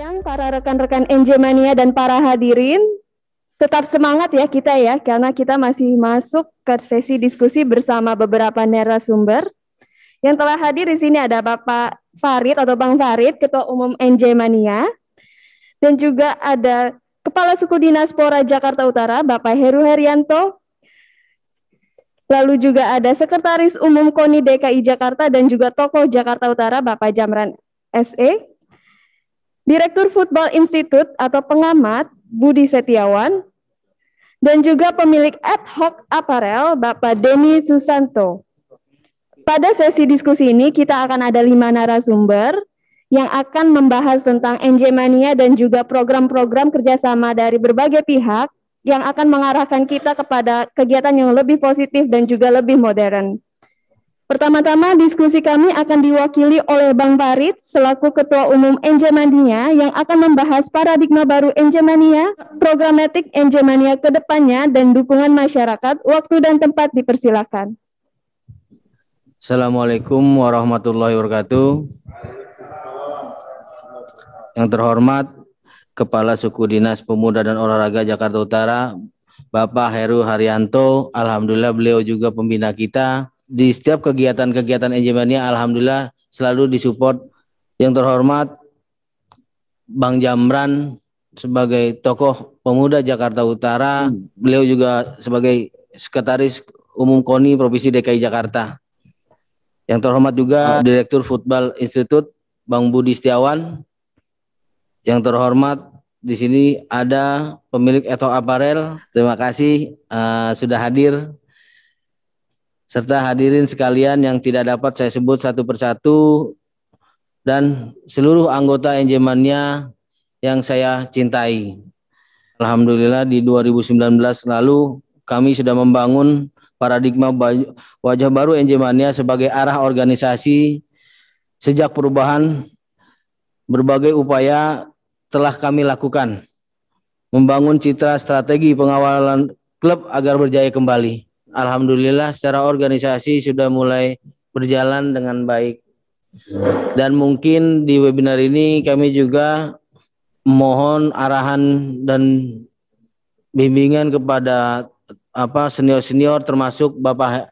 siang para rekan-rekan NJ Mania dan para hadirin. Tetap semangat ya kita ya, karena kita masih masuk ke sesi diskusi bersama beberapa narasumber. Yang telah hadir di sini ada Bapak Farid atau Bang Farid, Ketua Umum NJ Mania. Dan juga ada Kepala Suku Dinas Pora Jakarta Utara, Bapak Heru Herianto. Lalu juga ada Sekretaris Umum KONI DKI Jakarta dan juga tokoh Jakarta Utara, Bapak Jamran SE. Direktur Football Institute atau pengamat, Budi Setiawan. Dan juga pemilik Ad Hoc Apparel, Bapak Denny Susanto. Pada sesi diskusi ini kita akan ada 5 narasumber yang akan membahas tentang NJ Mania dan juga program-program kerjasama dari berbagai pihak yang akan mengarahkan kita kepada kegiatan yang lebih positif dan juga lebih modern. Pertama-tama diskusi kami akan diwakili oleh Bang Farid selaku Ketua Umum NJ Mania yang akan membahas paradigma baru NJ Mania, programatik NJ Mania ke depannya dan dukungan masyarakat. Waktu dan tempat dipersilakan. Assalamualaikum warahmatullahi wabarakatuh. Yang terhormat Kepala Suku Dinas Pemuda dan Olahraga Jakarta Utara, Bapak Heru Haryanto. Alhamdulillah beliau juga pembina kita. Di setiap kegiatan-kegiatan NJ Mania alhamdulillah selalu disupport. Yang terhormat Bang Jamran sebagai tokoh pemuda Jakarta Utara, beliau juga sebagai Sekretaris Umum KONI Provinsi DKI Jakarta. Yang terhormat juga Direktur Football Institute Bang Budi Setiawan. Yang terhormat di sini ada pemilik Ad Hoc Apparel. Terima kasih sudah hadir. Serta hadirin sekalian yang tidak dapat saya sebut satu persatu dan seluruh anggota NJ Mania yang saya cintai. Alhamdulillah di 2019 lalu kami sudah membangun paradigma wajah baru NJ Mania sebagai arah organisasi. Sejak perubahan berbagai upaya telah kami lakukan membangun citra strategi pengawalan klub agar berjaya kembali. Alhamdulillah secara organisasi sudah mulai berjalan dengan baik. Dan mungkin di webinar ini kami juga mohon arahan dan bimbingan kepada senior-senior termasuk Bapak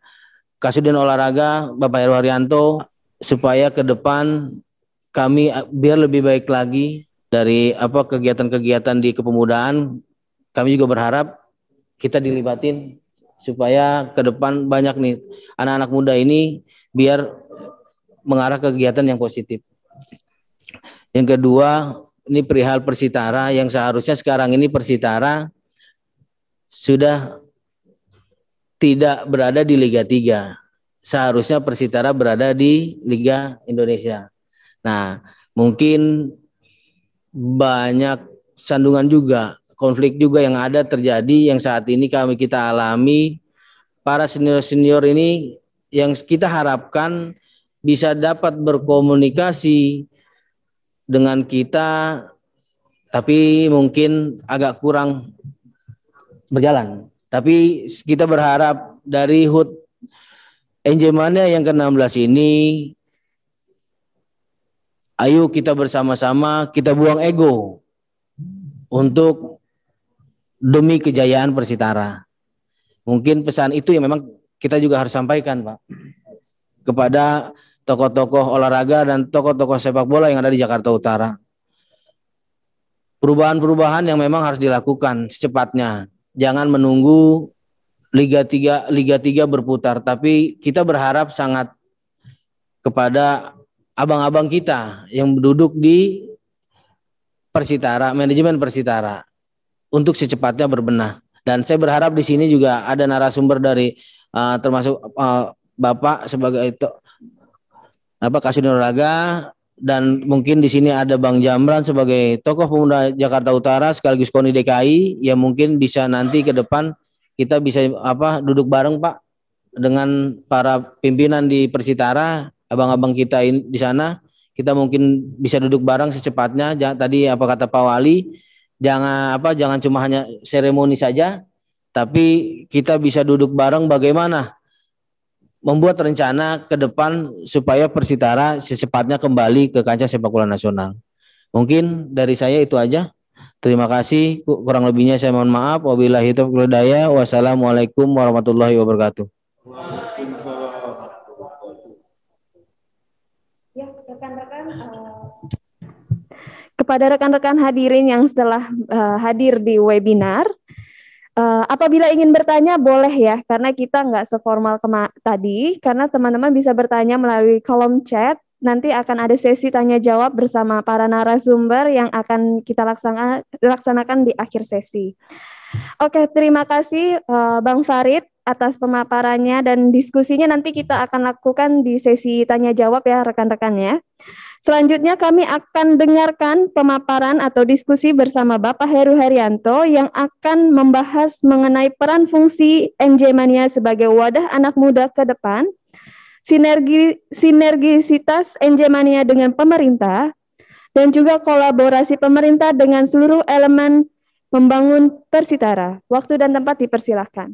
Kasudin Olahraga, Bapak Heru Haryanto, supaya ke depan kami biar lebih baik lagi dari kegiatan-kegiatan di kepemudaan. Kami juga berharap kita dilibatin supaya ke depan banyak nih anak-anak muda ini biar mengarah ke kegiatan yang positif. Yang kedua, ini perihal Persitara yang seharusnya sekarang ini Persitara sudah tidak berada di Liga 3. Seharusnya Persitara berada di Liga Indonesia. Nah, mungkin banyak sandungan juga, konflik juga yang ada terjadi yang saat ini kita alami. Para senior-senior ini yang kita harapkan bisa dapat berkomunikasi dengan kita, tapi mungkin agak kurang berjalan. Tapi kita berharap dari HUT NJ Mania yang ke-16 ini, ayo kita bersama-sama kita buang ego untuk demi kejayaan Persitara. Mungkin pesan itu yang memang kita juga harus sampaikan, Pak, kepada tokoh-tokoh olahraga dan tokoh-tokoh sepak bola yang ada di Jakarta Utara. Perubahan-perubahan yang memang harus dilakukan secepatnya. Jangan menunggu Liga 3 berputar, tapi kita berharap sangat kepada abang-abang kita yang duduk di Persitara, manajemen Persitara, untuk secepatnya berbenah. Dan saya berharap di sini juga ada narasumber dari termasuk Bapak sebagai Kasudin Olahraga, dan mungkin di sini ada Bang Jamran sebagai tokoh pemuda Jakarta Utara sekaligus KONI DKI yang mungkin bisa nanti ke depan kita bisa duduk bareng, Pak, dengan para pimpinan di Persitara, abang-abang kita di sana. Kita mungkin bisa duduk bareng secepatnya. Tadi apa kata Pak Wali, jangan cuma hanya seremoni saja, tapi kita bisa duduk bareng bagaimana membuat rencana ke depan supaya Persitara secepatnya kembali ke kancah sepak bola nasional. Mungkin dari saya itu aja. Terima kasih. Kurang lebihnya saya mohon maaf. Wabillahi taufiq wal hidayah. Wassalamualaikum warahmatullahi wabarakatuh. Ya, rekan-rekan, kepada rekan-rekan hadirin yang setelah hadir di webinar, apabila ingin bertanya boleh ya, karena kita nggak seformal tadi, karena teman-teman bisa bertanya melalui kolom chat. Nanti akan ada sesi tanya jawab bersama para narasumber yang akan kita laksanakan di akhir sesi. Oke, terima kasih Bang Farid atas pemaparannya dan diskusinya nanti kita akan lakukan di sesi tanya jawab ya rekan-rekan ya. Selanjutnya kami akan dengarkan pemaparan atau diskusi bersama Bapak Heru Haryanto yang akan membahas mengenai peran fungsi NJ Mania sebagai wadah anak muda ke depan, sinergisitas NJ Mania dengan pemerintah, dan juga kolaborasi pemerintah dengan seluruh elemen membangun Persitara. Waktu dan tempat dipersilahkan.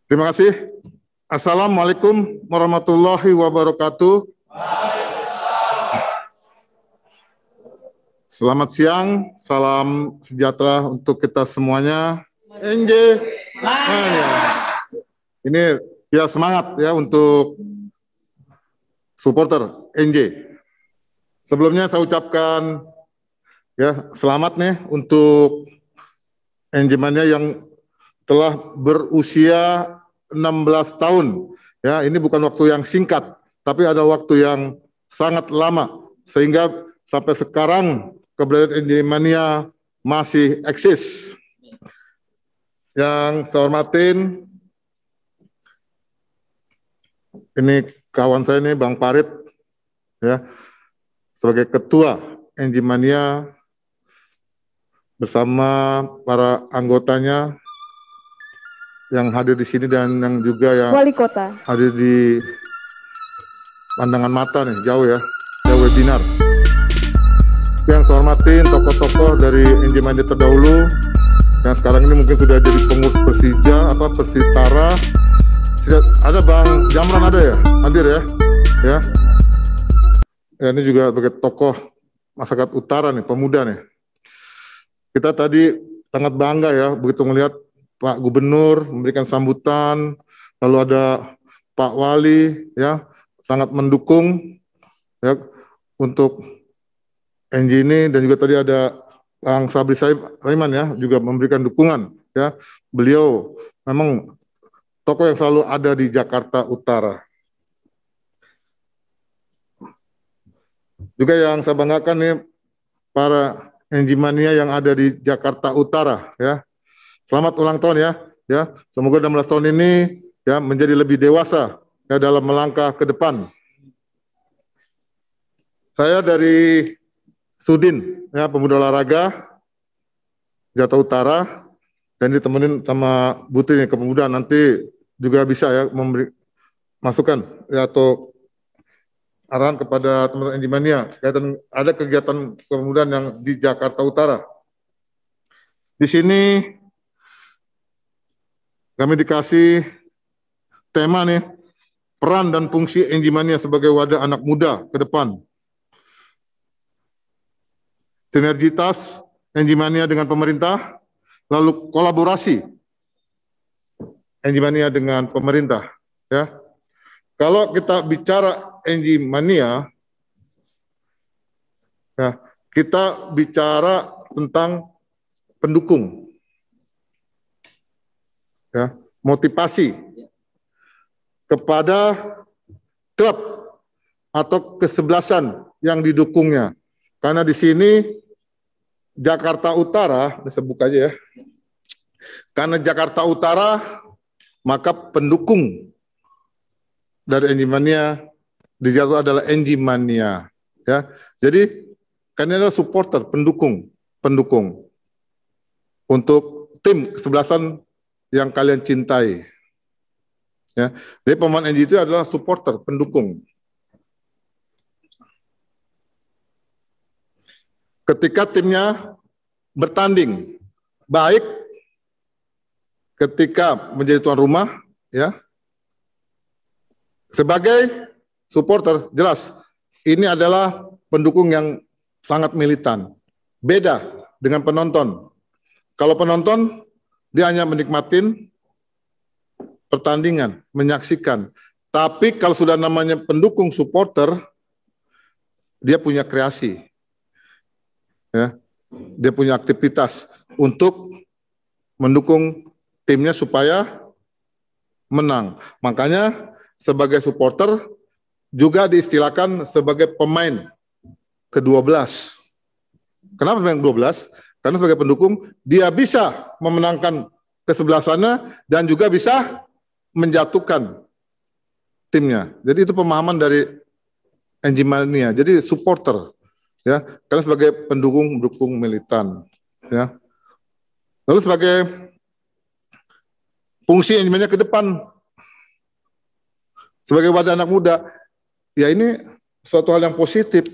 Terima kasih. Assalamualaikum warahmatullahi wabarakatuh. Selamat siang, salam sejahtera untuk kita semuanya. NJ Mania. Ini ya semangat ya untuk supporter NJ. Sebelumnya saya ucapkan ya selamat nih untuk NJ Mania yang telah berusia 16 tahun. Ya, ini bukan waktu yang singkat, tapi ada waktu yang sangat lama sehingga sampai sekarang keberadaan NJ Mania masih eksis. Yang saya hormatin, ini kawan saya nih Bang Farid, ya, sebagai ketua NJ Mania bersama para anggotanya yang hadir di sini dan yang juga yang Wali Kota hadir di pandangan mata nih, jauh ya, webinar. Yang saya hormatin tokoh-tokoh dari NJ Mania terdahulu yang sekarang ini mungkin sudah jadi pengurus Persija, Persitara. Ada Bang Jamran ada ya, hadir ya, ya. Ya, ini juga sebagai tokoh masyarakat utara nih, pemuda nih. Kita tadi sangat bangga ya begitu melihat Pak Gubernur memberikan sambutan, lalu ada Pak Wali ya sangat mendukung ya untuk NJ ini, dan juga tadi ada Bang Sabri Saiman ya juga memberikan dukungan ya. Beliau memang tokoh yang selalu ada di Jakarta Utara. Juga yang saya banggakan nih para NJ Mania yang ada di Jakarta Utara ya. Selamat ulang tahun ya. Ya, semoga 16 tahun ini ya menjadi lebih dewasa ya dalam melangkah ke depan. Saya dari Sudin ya, Pemuda Olahraga Jakarta Utara, dan ditemenin sama Buti nih kepemudaan, nanti juga bisa ya memberi masukan ya atau arahan kepada teman-teman NJ Mania. Ada kegiatan kepemudaan yang di Jakarta Utara. Di sini kami dikasih tema nih, peran dan fungsi NJ Mania sebagai wadah anak muda ke depan. Sinergitas NJ Mania dengan pemerintah, lalu kolaborasi NJ Mania dengan pemerintah. Ya, kalau kita bicara NJ Mania, ya, kita bicara tentang pendukung, ya, motivasi kepada klub atau kesebelasan yang didukungnya. Karena di sini Jakarta Utara, bisa buka aja ya. Karena Jakarta Utara, maka pendukung dari NJ Mania di Jakarta adalah NJ Mania. Ya, jadi kan ini adalah supporter, pendukung untuk tim kesebelasan yang kalian cintai. Ya, jadi pemain NJ itu adalah supporter, pendukung. Ketika timnya bertanding baik, ketika menjadi tuan rumah, ya, sebagai supporter jelas ini adalah pendukung yang sangat militan. Beda dengan penonton. Kalau penonton, dia hanya menikmatin pertandingan, menyaksikan. Tapi kalau sudah namanya pendukung supporter, dia punya kreasi. Ya, dia punya aktivitas untuk mendukung timnya supaya menang. Makanya sebagai supporter juga diistilahkan sebagai pemain ke-12. Kenapa pemain ke-12? Karena sebagai pendukung dia bisa memenangkan kesebelah sana dan juga bisa menjatuhkan timnya. Jadi itu pemahaman dari NG Mania. Jadi supporter, ya, karena sebagai pendukung militan, ya. Lalu sebagai fungsi NG Mania ke depan, sebagai wadah anak muda, ya ini suatu hal yang positif.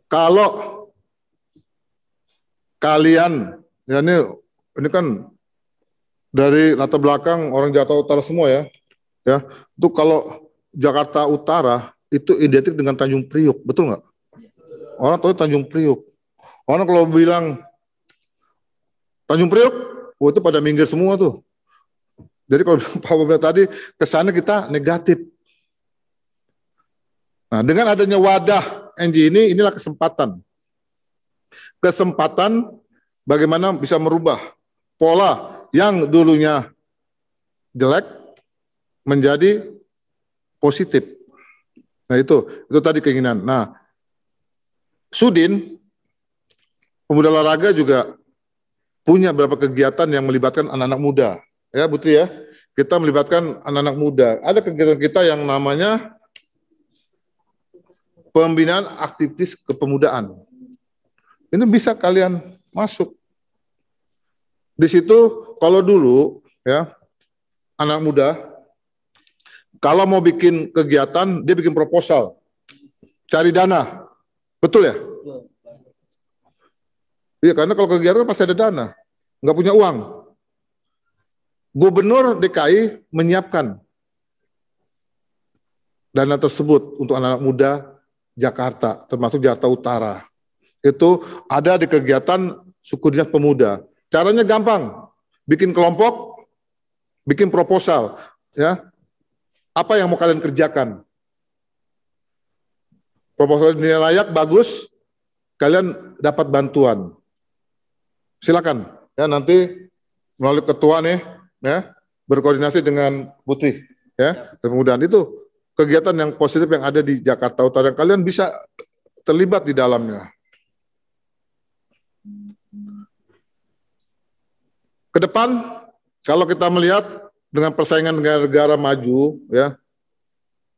Kalau kalian, ya ini kan dari latar belakang orang Jakarta Utara semua ya. Ya, itu kalau Jakarta Utara itu identik dengan Tanjung Priuk, betul nggak? Orang tahu Tanjung Priuk. Orang kalau bilang Tanjung Priuk, itu pada minggir semua tuh. Jadi kalau Pak Bob tadi kesannya kita negatif. Nah, dengan adanya wadah NG ini, inilah kesempatan. Kesempatan bagaimana bisa merubah pola yang dulunya jelek menjadi positif. Nah itu tadi keinginan. Nah, Sudin, pemuda olahraga juga punya beberapa kegiatan yang melibatkan anak-anak muda. Ya, Putri ya, kita melibatkan anak-anak muda. Ada kegiatan kita yang namanya pembinaan aktivis kepemudaan. Ini bisa kalian masuk. Di situ kalau dulu ya anak muda kalau mau bikin kegiatan dia bikin proposal, cari dana, betul ya? Iya karena kalau kegiatan pasti ada dana, nggak punya uang. Gubernur DKI menyiapkan dana tersebut untuk anak-anak muda Jakarta, termasuk Jakarta Utara. Itu ada di kegiatan suku dinas pemuda. Caranya gampang, bikin kelompok, bikin proposal, ya. Apa yang mau kalian kerjakan? Proposal dinilai layak, bagus, kalian dapat bantuan. Silakan, ya nanti melalui ketua nih, ya berkoordinasi dengan Putri, ya. Kemudian itu kegiatan yang positif yang ada di Jakarta Utara, kalian bisa terlibat di dalamnya. Ke depan, kalau kita melihat dengan persaingan negara-negara maju, ya,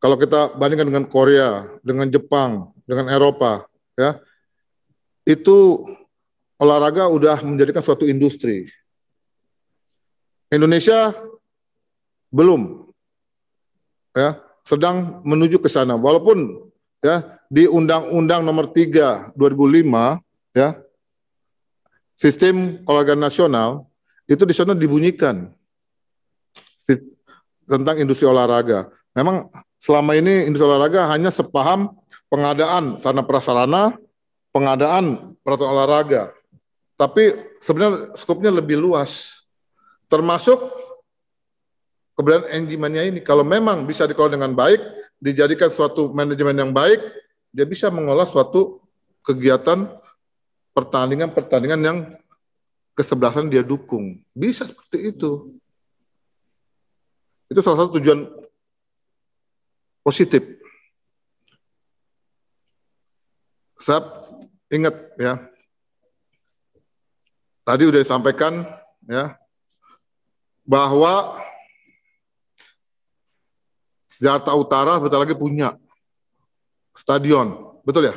kalau kita bandingkan dengan Korea, dengan Jepang, dengan Eropa, ya, itu olahraga udah menjadikan suatu industri. Indonesia belum, ya, sedang menuju ke sana. Walaupun, ya, di Undang-Undang Nomor 3 2005, ya, sistem olahraga nasional itu di sana dibunyikan tentang industri olahraga. Memang selama ini industri olahraga hanya sepaham pengadaan sarana prasarana, pengadaan peralatan olahraga. Tapi sebenarnya skopnya lebih luas. Termasuk keberadaan NG Mania ini. Kalau memang bisa dikelola dengan baik, dijadikan suatu manajemen yang baik, dia bisa mengolah suatu kegiatan pertandingan-pertandingan yang kesebelasan dia dukung. Bisa seperti itu. Itu salah satu tujuan positif. Saya ingat ya, tadi udah disampaikan ya, bahwa Jakarta Utara bentar lagi punya stadion, betul ya?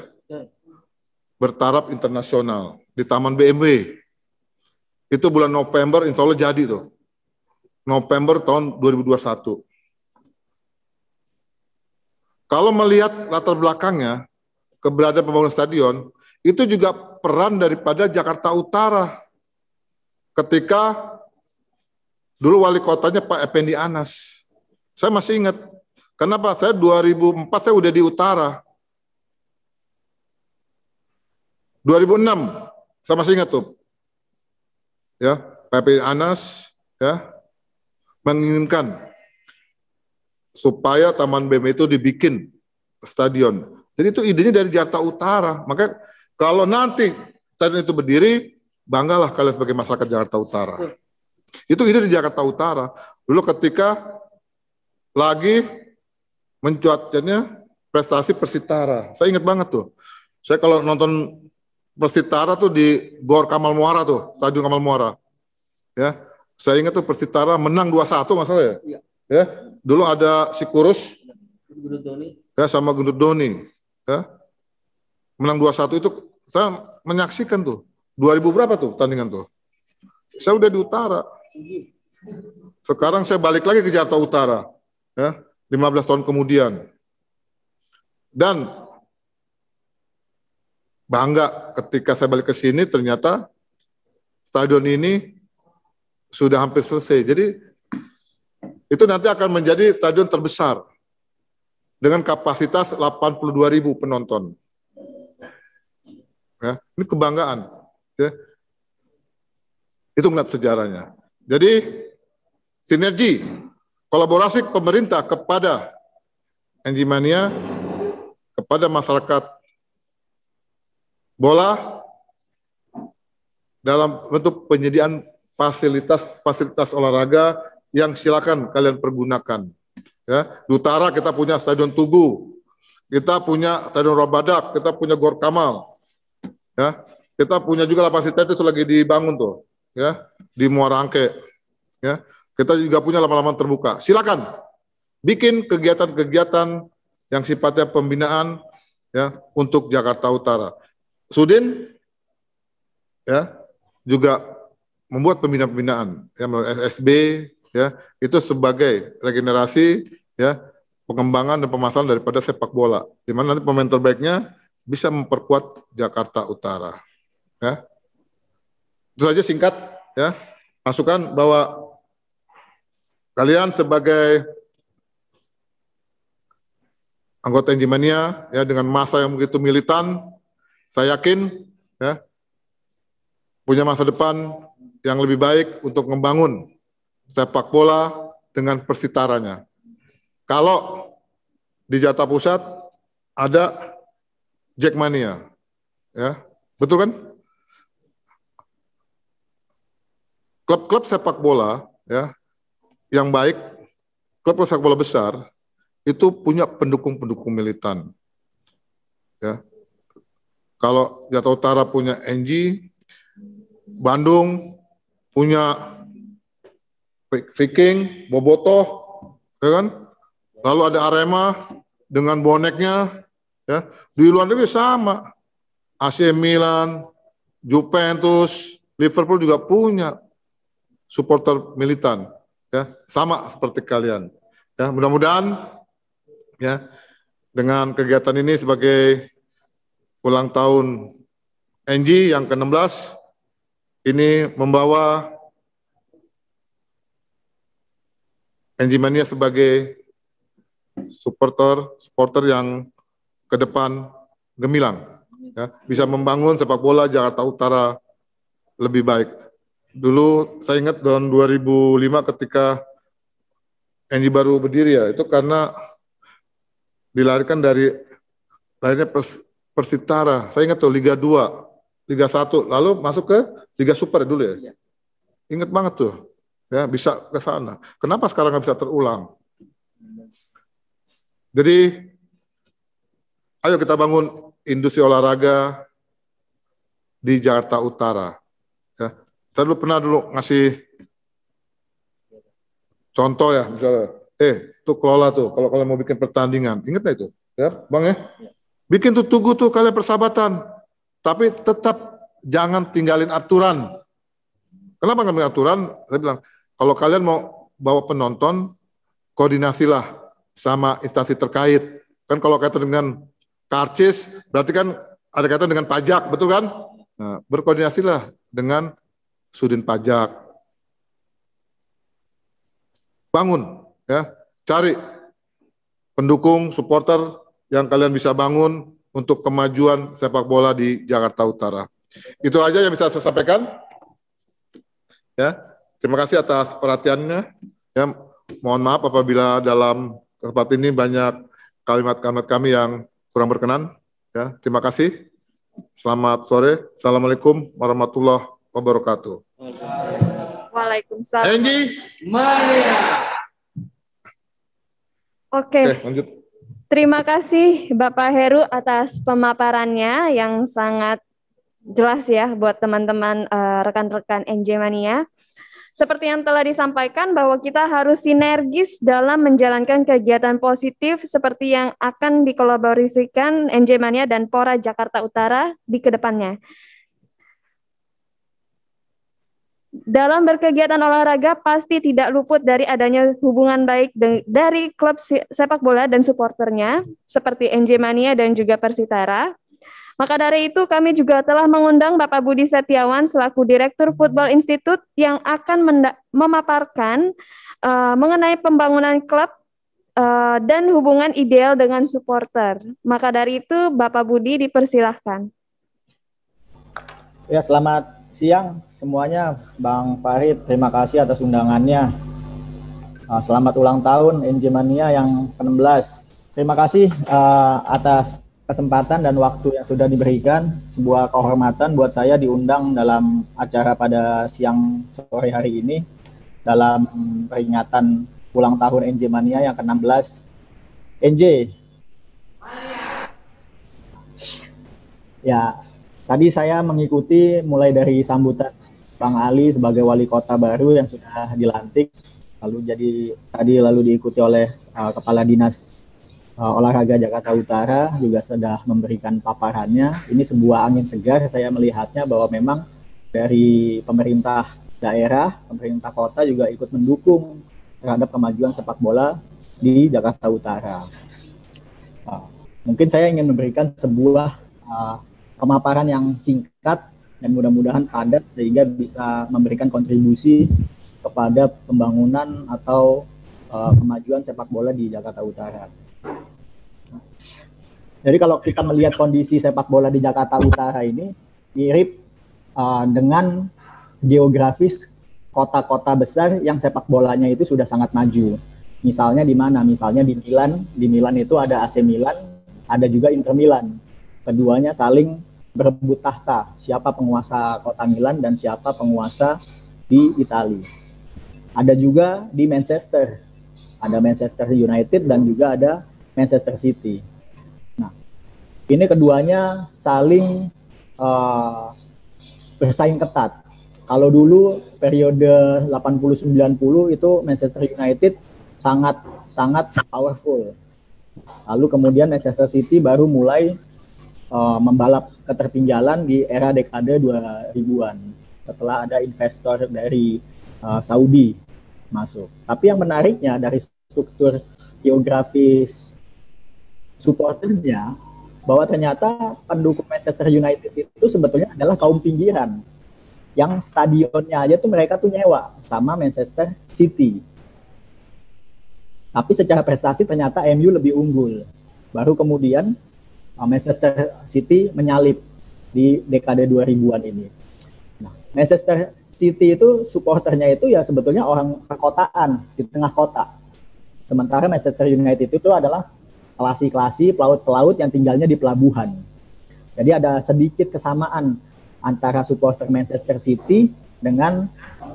Bertaraf internasional di Taman BMW. Itu bulan November, insya Allah jadi tuh. November tahun 2021. Kalau melihat latar belakangnya, keberadaan pembangunan stadion, itu juga peran daripada Jakarta Utara. Ketika dulu wali kotanya Pak Effendi Anas. Saya masih ingat. Kenapa? Saya 2004 saya udah di Utara. 2006, saya masih ingat tuh, ya, PP Anas, ya, menginginkan supaya Taman BEM itu dibikin stadion. Jadi itu idenya dari Jakarta Utara. Makanya kalau nanti stadion itu berdiri, banggalah kalian sebagai masyarakat Jakarta Utara. Itu ide di Jakarta Utara. Dulu ketika lagi mencuatnya prestasi Persitara. Saya ingat banget tuh. Saya kalau nonton Persitara tuh di Gor Kamal Muara tuh, Stadion Kamal Muara. Ya, saya ingat tuh Persitara menang 2-1 nggak salah ya. Iya. Ya, dulu ada si Kurus, ya sama Gendut Doni, ya, menang 2-1 itu saya menyaksikan tuh. 2000 berapa tuh tandingan tuh? Saya udah di utara. Sekarang saya balik lagi ke Jakarta Utara, ya, 15 tahun kemudian. Dan bangga ketika saya balik ke sini ternyata stadion ini sudah hampir selesai. Jadi itu nanti akan menjadi stadion terbesar dengan kapasitas 82.000 penonton. Ya, ini kebanggaan. Ya. Itu ngeliat sejarahnya. Jadi sinergi, kolaborasi pemerintah kepada NG Mania, kepada masyarakat bola dalam bentuk penyediaan fasilitas olahraga yang silakan kalian pergunakan. Ya, di utara kita punya Stadion Tugu, kita punya Stadion Robadak, kita punya Gor Kamal. Ya, kita punya juga lapangan sintetis lagi dibangun tuh, ya, di Muara Angke. Ya, kita juga punya lapangan terbuka. Silakan bikin kegiatan-kegiatan yang sifatnya pembinaan, ya, untuk Jakarta Utara. Sudin, ya, juga membuat pembinaan-pembinaan, ya, melalui SSB, ya, itu sebagai regenerasi, ya, pengembangan dan pemasaran daripada sepak bola, di mana nanti pemain terbaiknya bisa memperkuat Jakarta Utara. Ya, itu saja singkat, ya, masukan bahwa kalian sebagai anggota NG Mania, ya, dengan masa yang begitu militan, saya yakin, ya, punya masa depan yang lebih baik untuk membangun sepak bola dengan Persitaranya. Kalau di Jakarta Pusat ada Jackmania, ya, betul kan? Klub-klub sepak bola, ya, yang baik, klub sepak bola besar itu punya pendukung-pendukung militan. Ya. Kalau Jakarta Utara punya NG, Bandung punya Viking, Bobotoh, ya kan? Lalu ada Arema dengan boneknya, ya. Di luar negeri sama. AC Milan, Juventus, Liverpool juga punya supporter militan, ya, sama seperti kalian. Ya, mudah-mudahan, ya, dengan kegiatan ini sebagai ulang tahun NG yang ke-16 ini membawa NG Mania sebagai supporter yang ke depan gemilang, ya, bisa membangun sepak bola Jakarta Utara lebih baik. Dulu saya ingat tahun 2005 ketika NG baru berdiri, ya, itu karena dilarikan dari lahirnya Persitara. Saya ingat tuh Liga 2, Liga 1, lalu masuk ke Liga Super dulu, ya. Ingat banget tuh, ya, bisa ke sana. Kenapa sekarang nggak bisa terulang? Jadi, ayo kita bangun industri olahraga di Jakarta Utara. Ya. Saya dulu pernah ngasih contoh, ya, misalnya, tuh kelola tuh, kalau kalian mau bikin pertandingan, ingat nggak itu, ya, Bang, ya? Bikin tuh Tugu tuh kalian persahabatan, tapi tetap jangan tinggalin aturan. Kenapa nggak tinggalin aturan? Saya bilang, kalau kalian mau bawa penonton, koordinasilah sama instansi terkait. Kan kalau kaitan dengan karcis, berarti kan ada kaitan dengan pajak, betul kan? Nah, berkoordinasilah dengan Sudin Pajak. Bangun, ya, cari pendukung, supporter yang kalian bisa bangun untuk kemajuan sepak bola di Jakarta Utara. Itu aja yang bisa saya sampaikan. Ya, terima kasih atas perhatiannya. Ya, mohon maaf apabila dalam kesempatan ini banyak kalimat-kalimat kami yang kurang berkenan. Ya, terima kasih. Selamat sore. Assalamualaikum warahmatullahi wabarakatuh. Waalaikumsalam. Angie. Mania. Oke, Lanjut. terima kasih Bapak Heru atas pemaparannya yang sangat jelas ya buat teman-teman rekan-rekan NJ Mania. Seperti yang telah disampaikan bahwa kita harus sinergis dalam menjalankan kegiatan positif seperti yang akan dikolaborasikan NJ Mania dan Pora Jakarta Utara di kedepannya. Dalam berkegiatan olahraga pasti tidak luput dari adanya hubungan baik dari klub sepak bola dan supporternya seperti NJ Mania dan juga Persitara. Maka dari itu kami juga telah mengundang Bapak Budi Setiawan selaku Direktur Football Institute yang akan memaparkan mengenai pembangunan klub dan hubungan ideal dengan supporter. Maka dari itu Bapak Budi dipersilahkan. Ya, selamat siang semuanya. Bang Farid, terima kasih atas undangannya. Selamat ulang tahun NJ Mania yang ke-16. Terima kasih atas kesempatan dan waktu yang sudah diberikan. Sebuah kehormatan buat saya diundang dalam acara pada siang sore hari ini dalam peringatan ulang tahun NJ Mania yang ke-16. NJ ya, tadi saya mengikuti mulai dari sambutan Bang Ali sebagai wali kota baru yang sudah dilantik, lalu diikuti oleh Kepala Dinas Olahraga Jakarta Utara juga sudah memberikan paparannya. Ini sebuah angin segar saya melihatnya bahwa memang dari pemerintah daerah, pemerintah kota juga ikut mendukung terhadap kemajuan sepak bola di Jakarta Utara. Mungkin saya ingin memberikan sebuah pemaparan yang singkat dan mudah-mudahan padat sehingga bisa memberikan kontribusi kepada pembangunan atau kemajuan sepak bola di Jakarta Utara. Jadi kalau kita melihat kondisi sepak bola di Jakarta Utara ini mirip dengan geografis kota-kota besar yang sepak bolanya itu sudah sangat maju. Misalnya di mana? Misalnya di Milan. Di Milan itu ada AC Milan, ada juga Inter Milan. Keduanya saling berebut tahta, siapa penguasa kota Milan dan siapa penguasa di Italia. Ada juga di Manchester, ada Manchester United dan juga ada Manchester City. Nah, ini keduanya saling bersaing ketat. Kalau dulu periode 80-90 itu Manchester United sangat powerful. Lalu kemudian Manchester City baru mulai membalap ketertinggalan di era dekade 2000-an setelah ada investor dari Saudi masuk. Tapi yang menariknya dari struktur geografis supporternya bahwa ternyata pendukung Manchester United itu sebetulnya adalah kaum pinggiran yang stadionnya aja tuh mereka tuh nyewa sama Manchester City. Tapi secara prestasi ternyata MU lebih unggul. Baru kemudian Manchester City menyalip di dekade 2000-an ini. Nah, Manchester City itu supporternya itu ya sebetulnya orang perkotaan di tengah kota. Sementara Manchester United itu adalah klasi-klasi pelaut-pelaut yang tinggalnya di pelabuhan. Jadi ada sedikit kesamaan antara supporter Manchester City dengan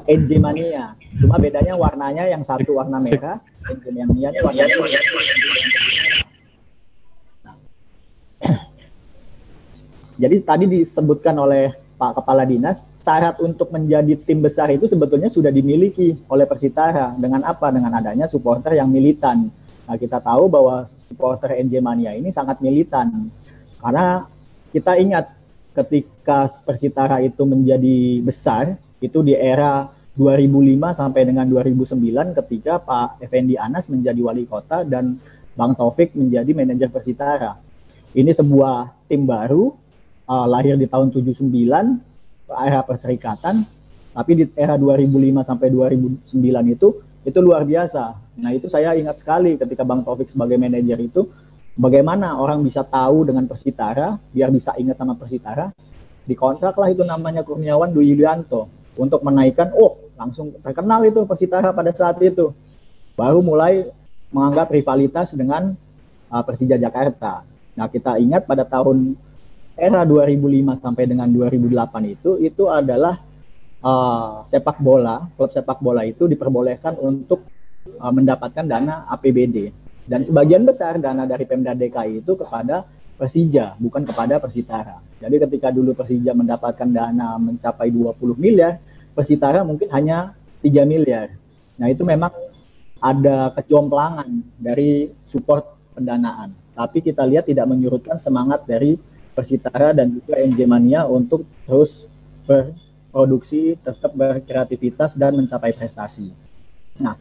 NJ Mania. Cuma bedanya warnanya yang satu warna merah, NJ Mania warna Jadi tadi disebutkan oleh Pak Kepala Dinas, syarat untuk menjadi tim besar itu sebetulnya sudah dimiliki oleh Persitara. Dengan apa? Dengan adanya supporter yang militan. Nah, kita tahu bahwa supporter NJ Mania ini sangat militan. Karena kita ingat ketika Persitara itu menjadi besar, itu di era 2005 sampai dengan 2009 ketika Pak Effendi Anas menjadi wali kota dan Bang Taufik menjadi manajer Persitara. Ini sebuah tim baru, lahir di tahun 79, era perserikatan, tapi di era 2005 sampai 2009 itu luar biasa. Nah itu saya ingat sekali ketika Bang Taufik sebagai manajer itu Bagaimana orang bisa tahu dengan Persitara, biar bisa ingat sama Persitara, dikontraklah itu namanya Kurniawan Dwi Yulianto untuk menaikkan, langsung terkenal itu Persitara pada saat itu. Baru mulai menganggap rivalitas dengan Persija Jakarta. Nah, kita ingat pada tahun era 2005 sampai dengan 2008 itu adalah klub sepak bola itu diperbolehkan untuk mendapatkan dana APBD. Dan sebagian besar dana dari Pemda DKI itu kepada Persija, bukan kepada Persitara. Jadi ketika dulu Persija mendapatkan dana mencapai 20 miliar, Persitara mungkin hanya 3 miliar. Nah, itu memang ada kejomplangan dari support pendanaan. Tapi kita lihat tidak menyurutkan semangat dari Persitara dan juga NJ Mania untuk terus berproduksi, tetap berkreativitas dan mencapai prestasi. Nah,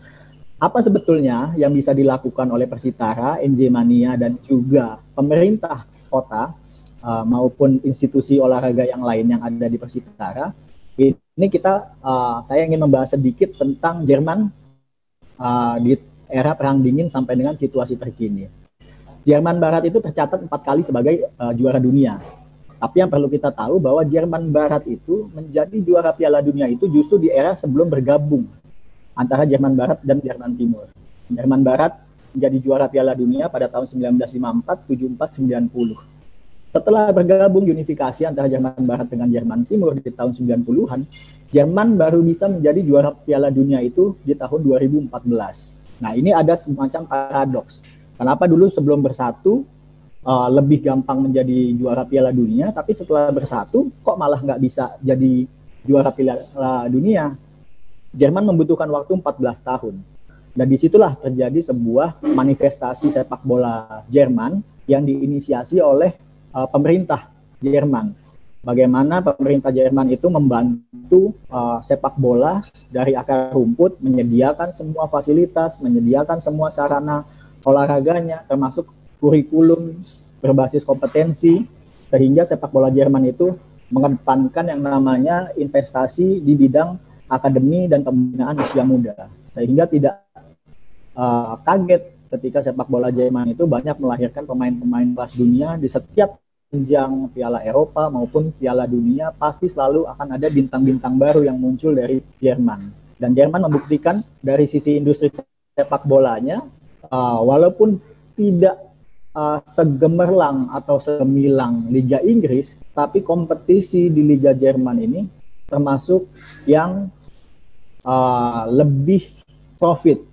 apa sebetulnya yang bisa dilakukan oleh Persitara, NJ Mania dan juga pemerintah kota maupun institusi olahraga yang lain yang ada di Persitara? Ini saya ingin membahas sedikit tentang Jerman di era Perang Dingin sampai dengan situasi terkini. Jerman Barat itu tercatat 4 kali sebagai juara dunia. Tapi yang perlu kita tahu bahwa Jerman Barat itu menjadi juara Piala Dunia itu justru di era sebelum bergabung antara Jerman Barat dan Jerman Timur. Jerman Barat menjadi juara Piala Dunia pada tahun 1954, 74, 90. Setelah bergabung unifikasi antara Jerman Barat dengan Jerman Timur di tahun 90-an, Jerman baru bisa menjadi juara Piala Dunia itu di tahun 2014. Nah, ini ada semacam paradoks. Kenapa dulu sebelum bersatu lebih gampang menjadi juara Piala Dunia, tapi setelah bersatu kok malah nggak bisa jadi juara Piala Dunia? Jerman membutuhkan waktu 14 tahun. Dan disitulah terjadi sebuah manifestasi sepak bola Jerman yang diinisiasi oleh pemerintah Jerman. Bagaimana pemerintah Jerman itu membantu sepak bola dari akar rumput, menyediakan semua fasilitas, menyediakan semua sarana olahraganya, termasuk kurikulum berbasis kompetensi, sehingga sepak bola Jerman itu mengedepankan yang namanya investasi di bidang akademi dan pembinaan usia muda. Sehingga tidak kaget ketika sepak bola Jerman itu banyak melahirkan pemain-pemain kelas dunia. Di setiap jenjang Piala Eropa maupun Piala Dunia pasti selalu akan ada bintang-bintang baru yang muncul dari Jerman. Dan Jerman membuktikan dari sisi industri sepak bolanya, walaupun tidak segemerlang atau segemilang Liga Inggris, tapi kompetisi di Liga Jerman ini termasuk yang lebih profit.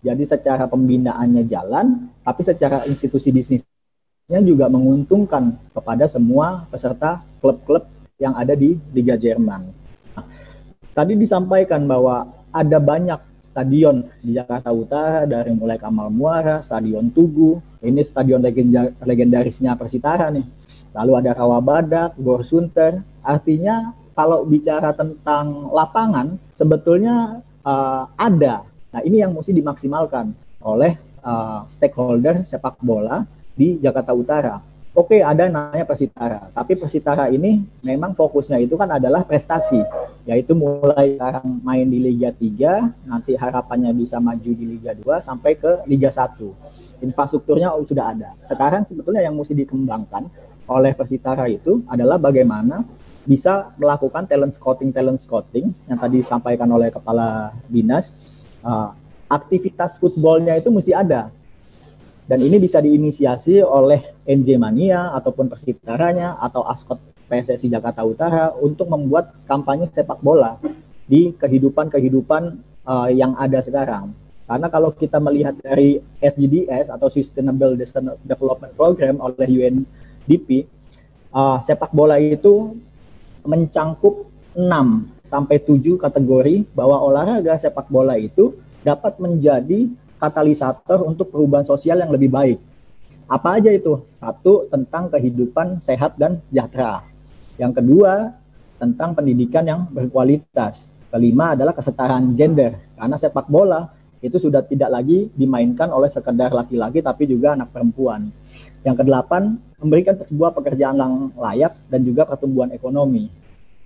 Jadi secara pembinaannya jalan, tapi secara institusi bisnisnya juga menguntungkan kepada semua peserta klub-klub yang ada di Liga Jerman. Nah, tadi disampaikan bahwa ada banyak stadion di Jakarta Utara, dari mulai Kamal Muara, Stadion Tugu, ini stadion legendarisnya Persitara nih. Lalu ada Rawabadak, Gor Sunter. Artinya kalau bicara tentang lapangan, sebetulnya ada. Nah, ini yang mesti dimaksimalkan oleh stakeholder sepak bola di Jakarta Utara. Oke, ada namanya Persitara, tapi Persitara ini memang fokusnya itu kan adalah prestasi, yaitu mulai sekarang main di Liga 3, nanti harapannya bisa maju di Liga 2 sampai ke Liga 1. Infrastrukturnya sudah ada. Sekarang sebetulnya yang mesti dikembangkan oleh Persitara itu adalah bagaimana bisa melakukan talent scouting yang tadi disampaikan oleh Kepala Dinas. Aktivitas footballnya itu mesti ada, dan ini bisa diinisiasi oleh NJ Mania ataupun Persitaranya atau Askot PSSI Jakarta Utara untuk membuat kampanye sepak bola di kehidupan yang ada sekarang. Karena kalau kita melihat dari SDGs atau Sustainable Development Program oleh UNDP, sepak bola itu mencangkup 6 sampai 7 kategori bahwa olahraga sepak bola itu dapat menjadi katalisator untuk perubahan sosial yang lebih baik. Apa aja itu? Satu, tentang kehidupan sehat dan sejahtera. Yang kedua, tentang pendidikan yang berkualitas. Kelima adalah kesetaraan gender, karena sepak bola itu sudah tidak lagi dimainkan oleh sekedar laki-laki tapi juga anak perempuan. Yang kedelapan, memberikan sebuah pekerjaan yang layak dan juga pertumbuhan ekonomi.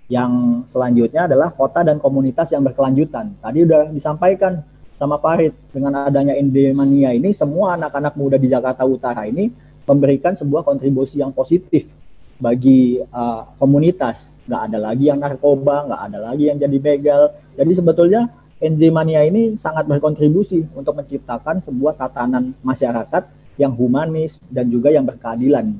Yang selanjutnya adalah kota dan komunitas yang berkelanjutan. Tadi udah disampaikan sama Farid, dengan adanya NJ Mania ini, semua anak-anak muda di Jakarta Utara ini memberikan sebuah kontribusi yang positif bagi komunitas. Nggak ada lagi yang narkoba, nggak ada lagi yang jadi begal. Jadi sebetulnya NJ Mania ini sangat berkontribusi untuk menciptakan sebuah tatanan masyarakat yang humanis dan juga yang berkeadilan.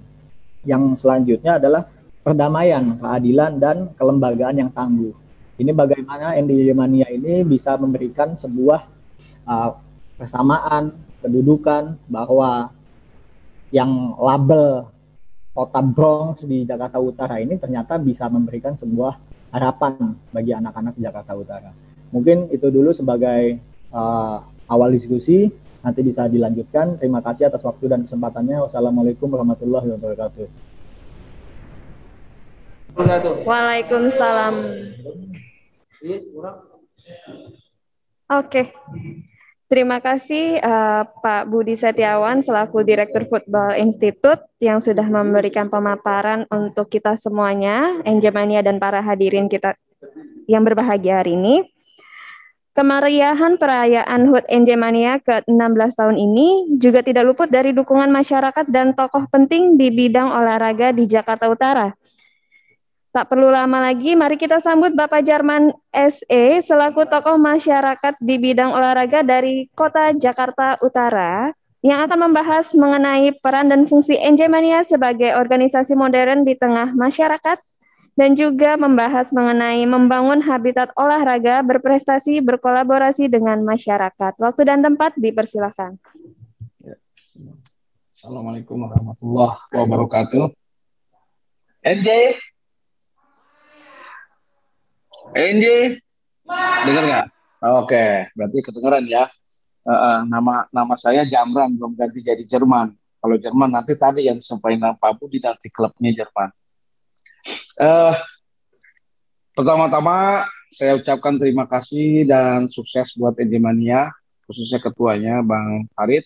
Yang selanjutnya adalah perdamaian, keadilan, dan kelembagaan yang tangguh. Ini bagaimana NJ Mania ini bisa memberikan sebuah kesamaan, kedudukan, bahwa yang label kota Bronx di Jakarta Utara ini ternyata bisa memberikan sebuah harapan bagi anak-anak Jakarta Utara. Mungkin itu dulu sebagai awal diskusi, nanti bisa dilanjutkan. Terima kasih atas waktu dan kesempatannya. Wassalamualaikum warahmatullahi wabarakatuh. Waalaikumsalam. Oke. Terima kasih Pak Budi Setiawan selaku Direktur Football Institute yang sudah memberikan pemaparan untuk kita semuanya, NJ Mania dan para hadirin kita yang berbahagia hari ini. Kemeriahan perayaan HUT NJ Mania ke-16 tahun ini juga tidak luput dari dukungan masyarakat dan tokoh penting di bidang olahraga di Jakarta Utara. Tak perlu lama lagi, mari kita sambut Bapak Jarman SE selaku tokoh masyarakat di bidang olahraga dari Kota Jakarta Utara yang akan membahas mengenai peran dan fungsi NJ Mania sebagai organisasi modern di tengah masyarakat dan juga membahas mengenai membangun habitat olahraga berprestasi berkolaborasi dengan masyarakat. Waktu dan tempat dipersilakan. Assalamualaikum warahmatullahi wabarakatuh. NJ, dengar nggak? Oke, berarti kedengeran ya. Nama saya Jamran, belum ganti jadi Jerman. Kalau Jerman nanti tadi yang disampaikan Pak Budi nanti klubnya Jerman. Pertama-tama saya ucapkan terima kasih dan sukses buat NJ Mania, khususnya ketuanya Bang Farid.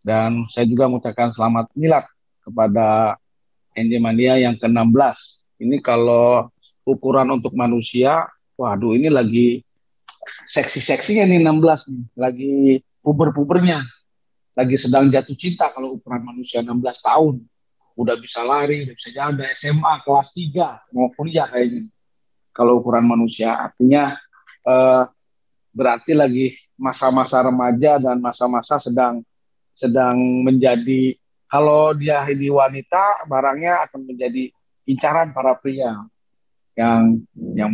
Dan saya juga mengucapkan selamat milad kepada NJ Mania yang ke-16. Ini kalau ukuran untuk manusia, waduh ini lagi seksi-seksinya nih 16 nih, lagi puber-pubernya, lagi sedang jatuh cinta kalau ukuran manusia 16 tahun, udah bisa lari, udah bisa jalan, udah SMA kelas 3, mau kuliah kayaknya. Kalau ukuran manusia, artinya berarti lagi masa-masa remaja dan masa-masa sedang menjadi, kalau dia ini wanita, barangnya akan menjadi incaran para pria yang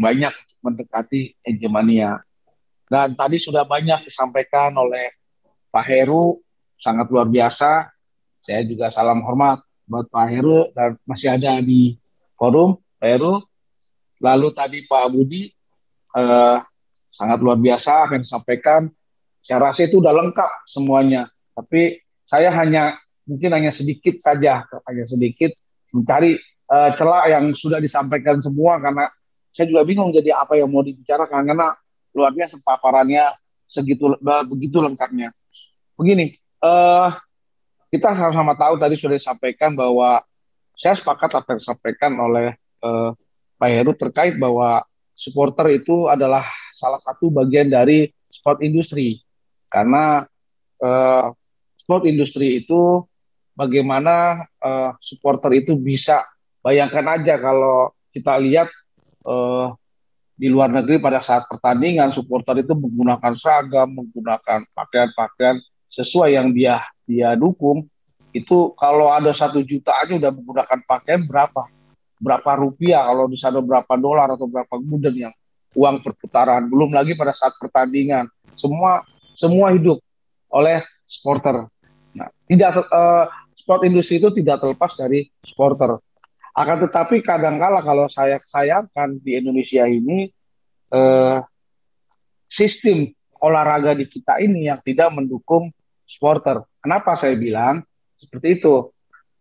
banyak mendekati NJ Mania. Dan tadi sudah banyak disampaikan oleh Pak Heru, sangat luar biasa. Saya juga salam hormat buat Pak Heru dan masih ada di forum Pak Heru. Lalu tadi Pak Budi sangat luar biasa yang disampaikan. Saya rasa itu udah lengkap semuanya. Tapi saya mungkin hanya sedikit saja, mencari celah yang sudah disampaikan semua, karena saya juga bingung jadi apa yang mau dibicarakan karena luar biasa paparannya begitu lengkapnya. Begini, kita sama-sama tahu tadi sudah disampaikan bahwa saya sepakat apa yang disampaikan oleh Pak Heru terkait bahwa supporter itu adalah salah satu bagian dari sport industri, karena sport industri itu bagaimana supporter itu bisa. Bayangkan aja kalau kita lihat di luar negeri pada saat pertandingan, supporter itu menggunakan seragam, menggunakan pakaian-pakaian sesuai yang dia dukung. Itu kalau ada 1 juta aja udah menggunakan pakaian berapa rupiah, kalau di sana berapa dolar atau berapa gulden yang uang perputaran. Belum lagi pada saat pertandingan, semua hidup oleh supporter. Nah, sport industri itu tidak terlepas dari supporter. Akan tetapi kadangkala kalau saya sayangkan di Indonesia ini sistem olahraga di kita ini yang tidak mendukung supporter. Kenapa saya bilang seperti itu?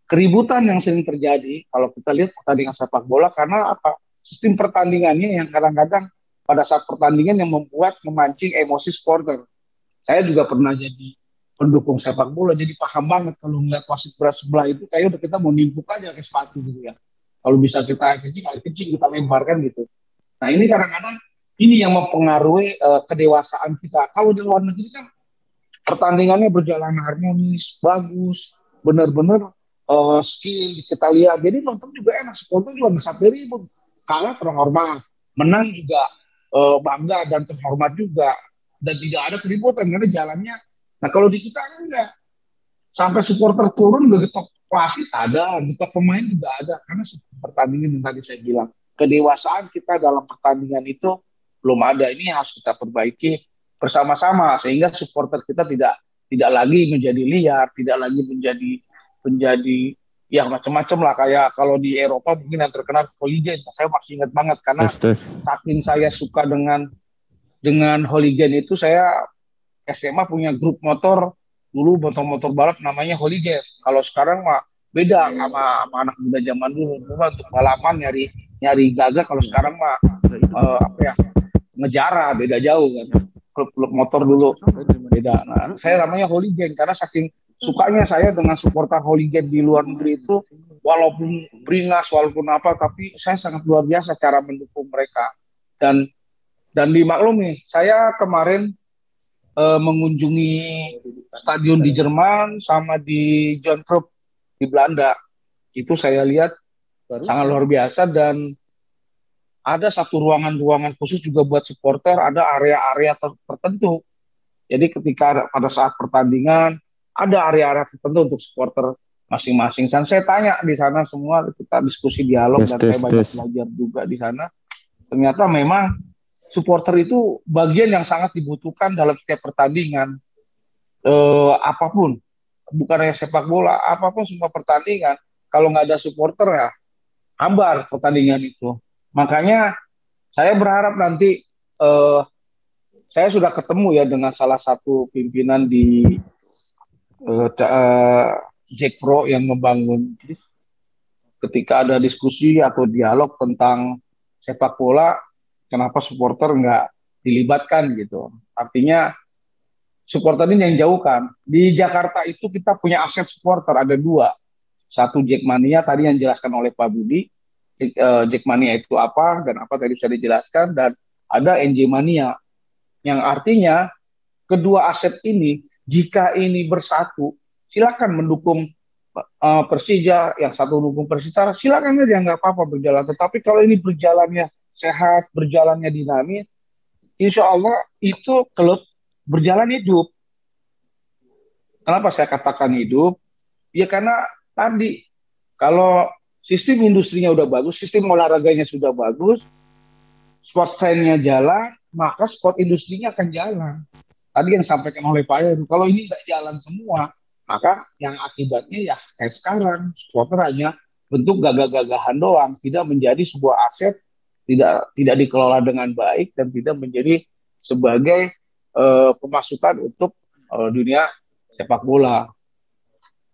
Keributan yang sering terjadi kalau kita lihat pertandingan sepak bola, karena apa? Sistem pertandingannya yang kadang-kadang pada saat pertandingan yang memancing emosi supporter. Saya juga pernah jadi pendukung sepak bola, jadi paham banget kalau ngeliat wasit sebelah itu kayak udah kita mau nimpuk aja ke sepatu gitu ya. Kalau bisa kita kencing kita lemparkan gitu. Nah ini kadang-kadang ini yang mempengaruhi kedewasaan kita. Kalau di luar negeri kan pertandingannya berjalan harmonis, bagus, benar-benar skill kita lihat. Jadi nonton juga enak, supporter juga bisa ribut. Kalah terhormat, menang juga bangga dan terhormat juga, dan tidak ada keributan karena jalannya. Nah kalau di kita kan enggak, sampai supporter turun getok wasit ada, getok pemain juga ada, karena pertandingan yang tadi saya bilang kedewasaan kita dalam pertandingan itu belum ada. Ini harus kita perbaiki bersama-sama sehingga supporter kita tidak lagi menjadi liar, tidak lagi menjadi ya macam-macam lah, kayak kalau di Eropa mungkin yang terkenal hooligan. Saya masih ingat banget karena saking saya suka dengan hooligan itu, saya SMA punya grup motor dulu, motor balap namanya hooligan. Kalau sekarang mah beda sama anak muda zaman dulu. Untuk balapan nyari gagah, kalau sekarang mah ngejara, beda jauh kan. Klub motor dulu beda. Nah, saya namanya hooligan karena saking sukanya saya dengan supporter hooligan di luar negeri itu, walaupun beringas, walaupun apa, tapi saya sangat luar biasa cara mendukung mereka. Dan dimaklumi, saya kemarin mengunjungi stadion di Jerman sama di John Cruyff di Belanda. Itu saya lihat sangat luar biasa, dan ada satu ruangan khusus juga buat supporter, ada area-area tertentu. Jadi ketika pada saat pertandingan ada area-area tertentu untuk supporter masing-masing. Dan saya tanya di sana semua, kita diskusi dialog, dan saya banyak belajar juga di sana. Ternyata memang supporter itu bagian yang sangat dibutuhkan dalam setiap pertandingan. Apapun, bukan hanya sepak bola, apapun semua pertandingan. Kalau nggak ada supporter ya hambar pertandingan itu. Makanya saya berharap nanti saya sudah ketemu ya dengan salah satu pimpinan di Jack Pro yang membangun, ketika ada diskusi atau dialog tentang sepak bola, kenapa supporter nggak dilibatkan gitu. Artinya supporter ini yang jauhkan. Di Jakarta itu kita punya aset supporter, ada dua. Satu Jackmania tadi yang dijelaskan oleh Pak Budi. Jackmania itu apa dan apa tadi bisa dijelaskan, dan ada NJ Mania, yang artinya kedua aset ini jika ini bersatu, silakan mendukung Persija, yang satu dukung Persitara, silakan aja, nggak apa-apa berjalan. Tetapi kalau ini berjalannya sehat, berjalannya dinamis, insya Allah itu klub berjalan hidup. Kenapa saya katakan hidup? Ya karena tadi kalau sistem industrinya udah bagus, sistem olahraganya sudah bagus, sport science-nya jalan, maka sport industrinya akan jalan. Tadi yang disampaikan oleh Pak Heru, kalau ini nggak jalan semua, maka yang akibatnya ya kayak sekarang, supporter hanya bentuk gagah-gagahan doang, tidak menjadi sebuah aset, tidak dikelola dengan baik, dan tidak menjadi sebagai pemasukan untuk dunia sepak bola.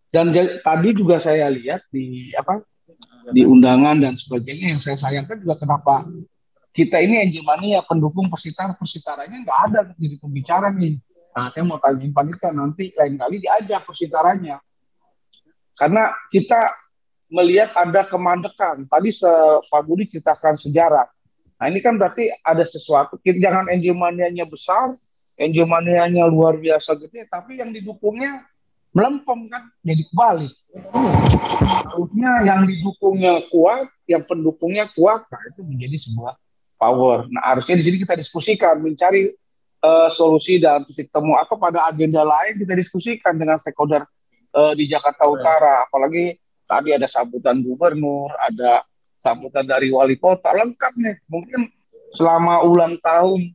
Dan tadi juga saya lihat di undangan dan sebagainya, yang saya sayangkan juga kenapa kita ini NJ Mania pendukung Persitaranya nggak ada jadi pembicara nih. Nah, saya mau tanya panitia nanti lain kali diajak Persitaranya, karena kita melihat ada kemandekan. Tadi Pak Budi ceritakan sejarah. Nah ini kan berarti ada sesuatu. Jangan NJ Manianya besar, NJ Manianya luar biasa gitu, tapi yang didukungnya melempem kan, jadi kebalik. Harusnya yang didukungnya kuat, yang pendukungnya kuat, nah itu menjadi sebuah power. Nah harusnya di sini kita diskusikan, mencari solusi dan titik temu, atau pada agenda lain kita diskusikan dengan stakeholder di Jakarta Utara. Apalagi tadi ada sambutan gubernur, ada sambutan dari wali kota, lengkap nih. Mungkin selama ulang tahun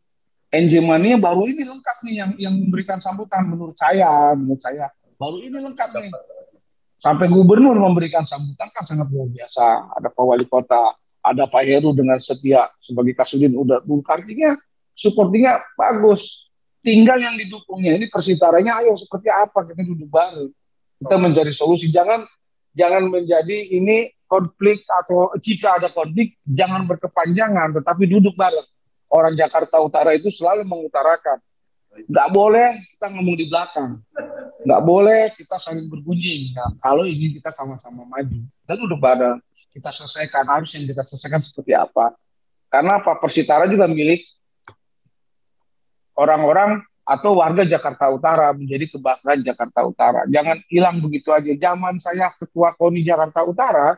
NJ Mania baru ini lengkap nih yang memberikan sambutan, menurut saya baru ini lengkap nih. Sampai gubernur memberikan sambutan kan sangat luar biasa. Ada Pak Wali Kota, ada Pak Heru dengan setia sebagai Kasudin, udah artinya supportingnya bagus. Tinggal yang didukungnya ini Persitaranya, ayo seperti apa, kita duduk bareng, kita mencari solusi. Jangan menjadi ini konflik, atau jika ada konflik jangan berkepanjangan, tetapi duduk bareng. Orang Jakarta Utara itu selalu mengutarakan, nggak boleh kita ngomong di belakang, nggak boleh kita saling bergunjing. Nah, kalau ingin kita sama-sama maju dan duduk bareng, kita selesaikan, harus yang kita selesaikan seperti apa. Karena Pak Persitara juga milik orang-orang atau warga Jakarta Utara menjadi kebanggaan Jakarta Utara. Jangan hilang begitu aja. Zaman saya ketua KONI Jakarta Utara,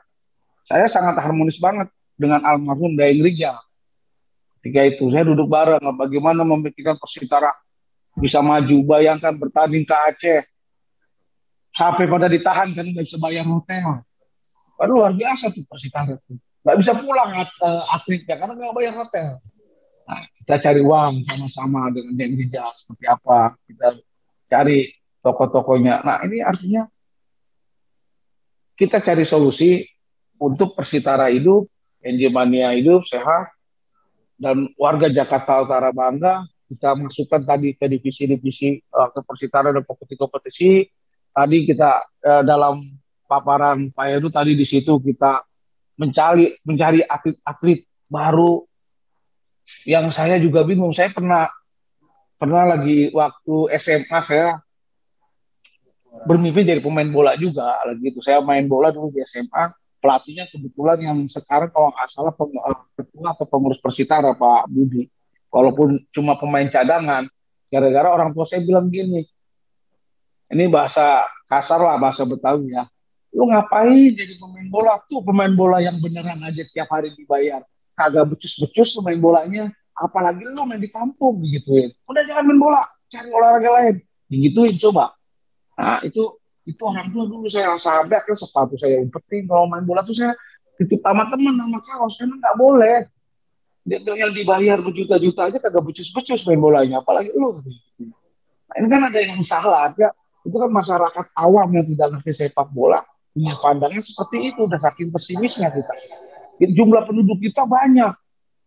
saya sangat harmonis banget dengan almarhum Daeng Rijal. Ketika itu saya duduk bareng bagaimana memikirkan Persitara bisa maju. Bayangkan bertanding ke Aceh sampai pada ditahan karena nggak bisa bayar hotel. Kan luar biasa tuh Persitara tuh. Nggak bisa pulang atletnya karena nggak bayar hotel. Nah, kita cari uang sama-sama dengan Daeng Rijal seperti apa. Kita cari tokoh-tokohnya. Nah, ini artinya kita cari solusi untuk Persitara hidup, NJ Mania hidup, sehat, dan warga Jakarta Utara bangga. Kita masukkan tadi ke divisi-divisi ke Persitara dan kompetisi-kompetisi. Tadi kita dalam paparan Pak Heru tadi di situ kita mencari atlet-atlet baru yang saya juga bingung. Saya pernah lagi waktu SMA saya bermimpi jadi pemain bola juga lagi itu. Saya main bola dulu di SMA. Pelatihnya kebetulan yang sekarang kalau nggak salah ketua atau pengurus Persitara Pak Budi. Walaupun cuma pemain cadangan, gara-gara orang tua saya bilang gini, ini bahasa kasar lah, bahasa Betawi ya. Lu ngapain jadi pemain bola? Tuh pemain bola yang beneran aja tiap hari dibayar. Kagak becus-becus main bolanya. Apalagi lu main di kampung digituin. Udah jangan main bola, cari olahraga lain. Digituin coba. Nah itu orang tua dulu saya sampai akhirnya sepatu saya umpetin. Kalau main bola tuh saya titip sama teman sama kaos. Karena nggak boleh. Dia yang dibayar berjuta-juta aja kagak becus-becus main bolanya. Apalagi lu. Nah, ini kan ada yang salah. Ya. Itu kan masyarakat awam yang tidak ngerti sepak bola punya pandangan seperti itu, udah saking pesimisnya kita. Jumlah penduduk kita banyak,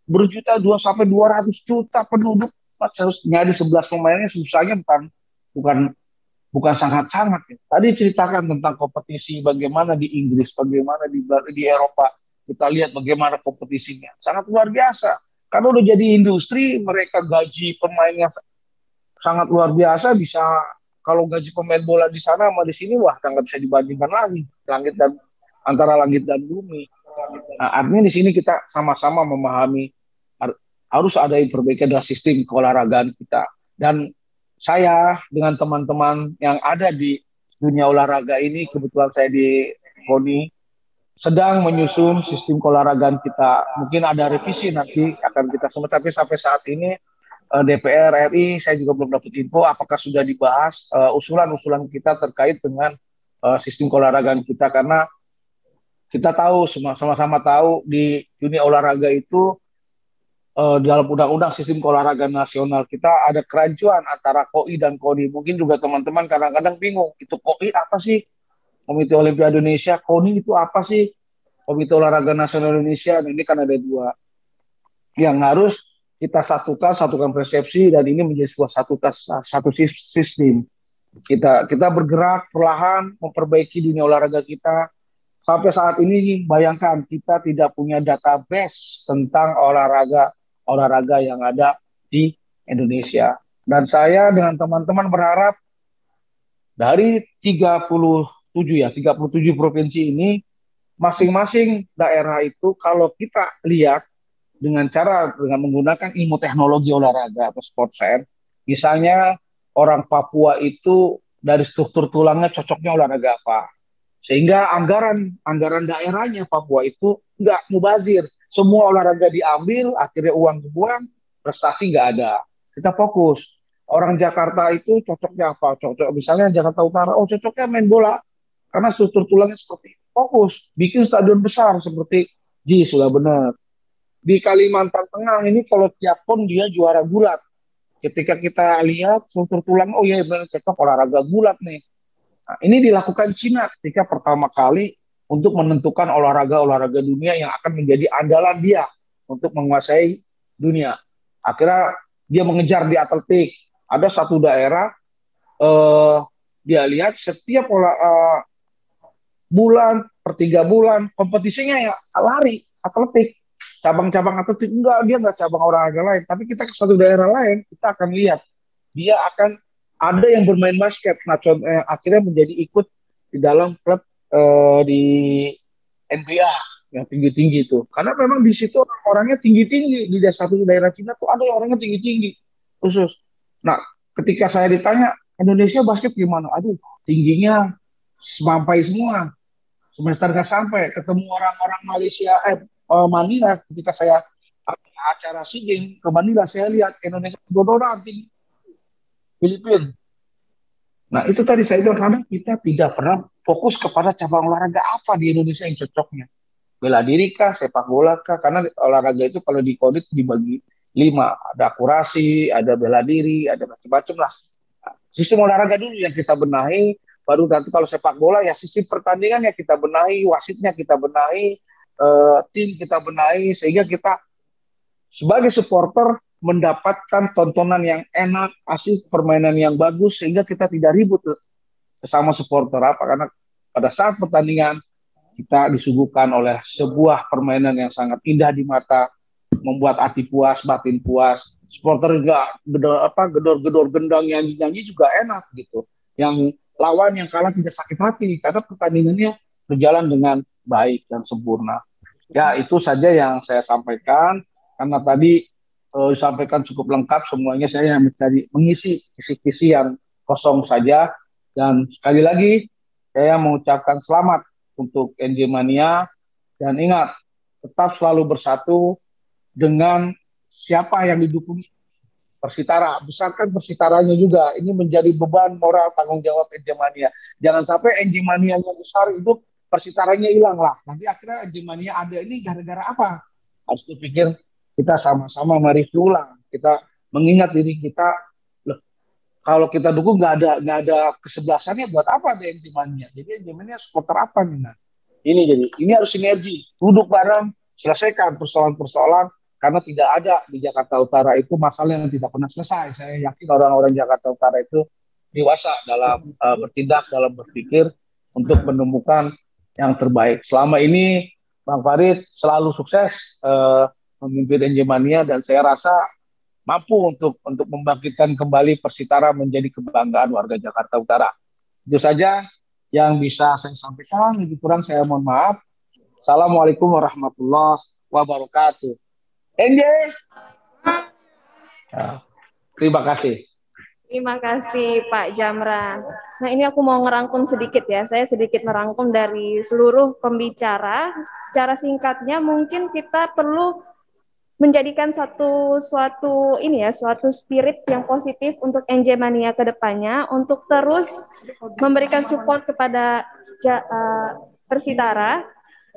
berjuta 200 juta penduduk, harus nyari 11 pemainnya susahnya bukan sangat-sangat. Ya. Tadi ceritakan tentang kompetisi bagaimana di Inggris, bagaimana di Eropa, kita lihat bagaimana kompetisinya, sangat luar biasa. Karena udah jadi industri, mereka gaji pemainnya sangat luar biasa, bisa kalau gaji pemain bola di sana sama di sini, wah nggak bisa dibandingkan lagi. Antara langit dan bumi. Nah, artinya di sini kita sama-sama memahami harus ada yang perbaikan dalam sistem keolahragaan kita. Dan saya dengan teman-teman yang ada di dunia olahraga ini, kebetulan saya di KONI, sedang menyusun sistem keolahragaan kita. Mungkin ada revisi nanti akan kita tapi sampai saat ini DPR RI saya juga belum dapat info apakah sudah dibahas usulan-usulan kita terkait dengan sistem keolahragaan kita, karena kita tahu sama-sama tahu di dunia olahraga itu dalam undang-undang sistem keolahragaan nasional kita ada kerancuan antara KOI dan KONI. Mungkin juga teman-teman kadang-kadang bingung, itu KOI apa sih? Komite Olimpiade Indonesia. KONI itu apa sih? Komite Olahraga Nasional Indonesia. Nah, ini kan ada dua yang harus kita satukan persepsi, dan ini menjadi satu sistem. Kita bergerak perlahan memperbaiki dunia olahraga kita. Sampai saat ini bayangkan kita tidak punya database tentang olahraga yang ada di Indonesia. Dan saya dengan teman-teman berharap dari 37 provinsi ini, masing-masing daerah itu kalau kita lihat dengan menggunakan ilmu teknologi olahraga atau sport science, misalnya orang Papua itu dari struktur tulangnya cocoknya olahraga apa, sehingga anggaran daerahnya Papua itu nggak mubazir, semua olahraga diambil, akhirnya uang dibuang, prestasi nggak ada. Kita fokus. Orang Jakarta itu cocoknya apa? Misalnya Jakarta Utara, cocoknya main bola karena struktur tulangnya seperti itu. Fokus, bikin stadion besar seperti sudah benar. Di Kalimantan Tengah ini kalau tiap pon dia juara gulat. Ketika kita lihat struktur tulang, benar cocok olahraga gulat nih. Nah, ini dilakukan Cina ketika pertama kali untuk menentukan olahraga dunia yang akan menjadi andalan dia untuk menguasai dunia. Akhirnya dia mengejar di atletik. Ada satu daerah, dia lihat setiap bulan, per 3 bulan, kompetisinya ya lari, atletik. Cabang-cabang atletik, dia nggak cabang olahraga lain. Tapi kita ke satu daerah lain, kita akan lihat. Dia akan ada yang bermain basket. Nah, akhirnya menjadi ikut di dalam klub di NBA yang tinggi-tinggi itu. Karena memang di situ orangnya tinggi-tinggi. Di satu daerah Cina tuh ada yang orangnya tinggi-tinggi khusus. Nah, ketika saya ditanya Indonesia basket gimana, aduh tingginya sampai semua, semester nggak sampai, ketemu orang-orang Malaysia, Manila, ketika saya acara SEA Games ke Manila, saya lihat Indonesia dodoran tinggi Filipina. Nah itu tadi saya bilang, karena kita tidak pernah fokus kepada cabang olahraga apa di Indonesia yang cocoknya. Bela diri kah, sepak bola kah, karena olahraga itu kalau dikodit dibagi 5, ada akurasi, ada bela diri, ada macam-macam lah. Sistem olahraga dulu yang kita benahi, baru nanti kalau sepak bola ya sistem pertandingan yang kita benahi, wasitnya kita benahi, tim kita benahi, sehingga kita sebagai supporter mendapatkan tontonan yang enak, asik, permainan yang bagus, sehingga kita tidak ribut sesama supporter. Apa? Karena pada saat pertandingan kita disuguhkan oleh sebuah permainan yang sangat indah di mata, membuat hati puas, batin puas. Supporter juga gedor-gedor gendang, nyanyi juga enak gitu. Yang lawan yang kalah tidak sakit hati karena pertandingannya berjalan dengan baik dan sempurna. Ya itu saja yang saya sampaikan, karena tadi disampaikan cukup lengkap semuanya. Saya mencari mengisi kisi-kisi yang kosong saja. Dan sekali lagi saya mengucapkan selamat untuk NJ Mania, dan ingat tetap selalu bersatu dengan siapa yang didukung Persitara. Besarkan Persitaranya juga. Ini menjadi beban moral tanggung jawab NJ Mania. Jangan sampai NJ Manianya besar itu Persitaranya hilang lah. Nanti akhirnya NJ Mania ada ini gara-gara apa? Harus dipikir kita sama-sama mereview ulang. Kita mengingat diri kita, loh, kalau kita dukung nggak ada kesebelasannya, buat apa ada NJ Mania? Jadi NJ Mania supporter apa nih? Nah, ini harus sinergi, duduk bareng, selesaikan persoalan-persoalan, karena tidak ada di Jakarta Utara itu masalah yang tidak pernah selesai. Saya yakin orang-orang Jakarta Utara itu dewasa dalam bertindak, dalam berpikir untuk menemukan yang terbaik. Selama ini Bang Farid selalu sukses memimpin NJ Mania, dan saya rasa mampu untuk membangkitkan kembali Persitara menjadi kebanggaan warga Jakarta Utara. Itu saja yang bisa saya sampaikan. Lebih kurang saya mohon maaf. Assalamualaikum warahmatullahi wabarakatuh. NJ. Terima kasih. Terima kasih Pak Jamran. Nah ini aku mau ngerangkum sedikit ya. Saya sedikit merangkum dari seluruh pembicara. Secara singkatnya mungkin kita perlu menjadikan suatu spirit yang positif untuk NJ Mania ke depannya, untuk terus memberikan support kepada Persitara,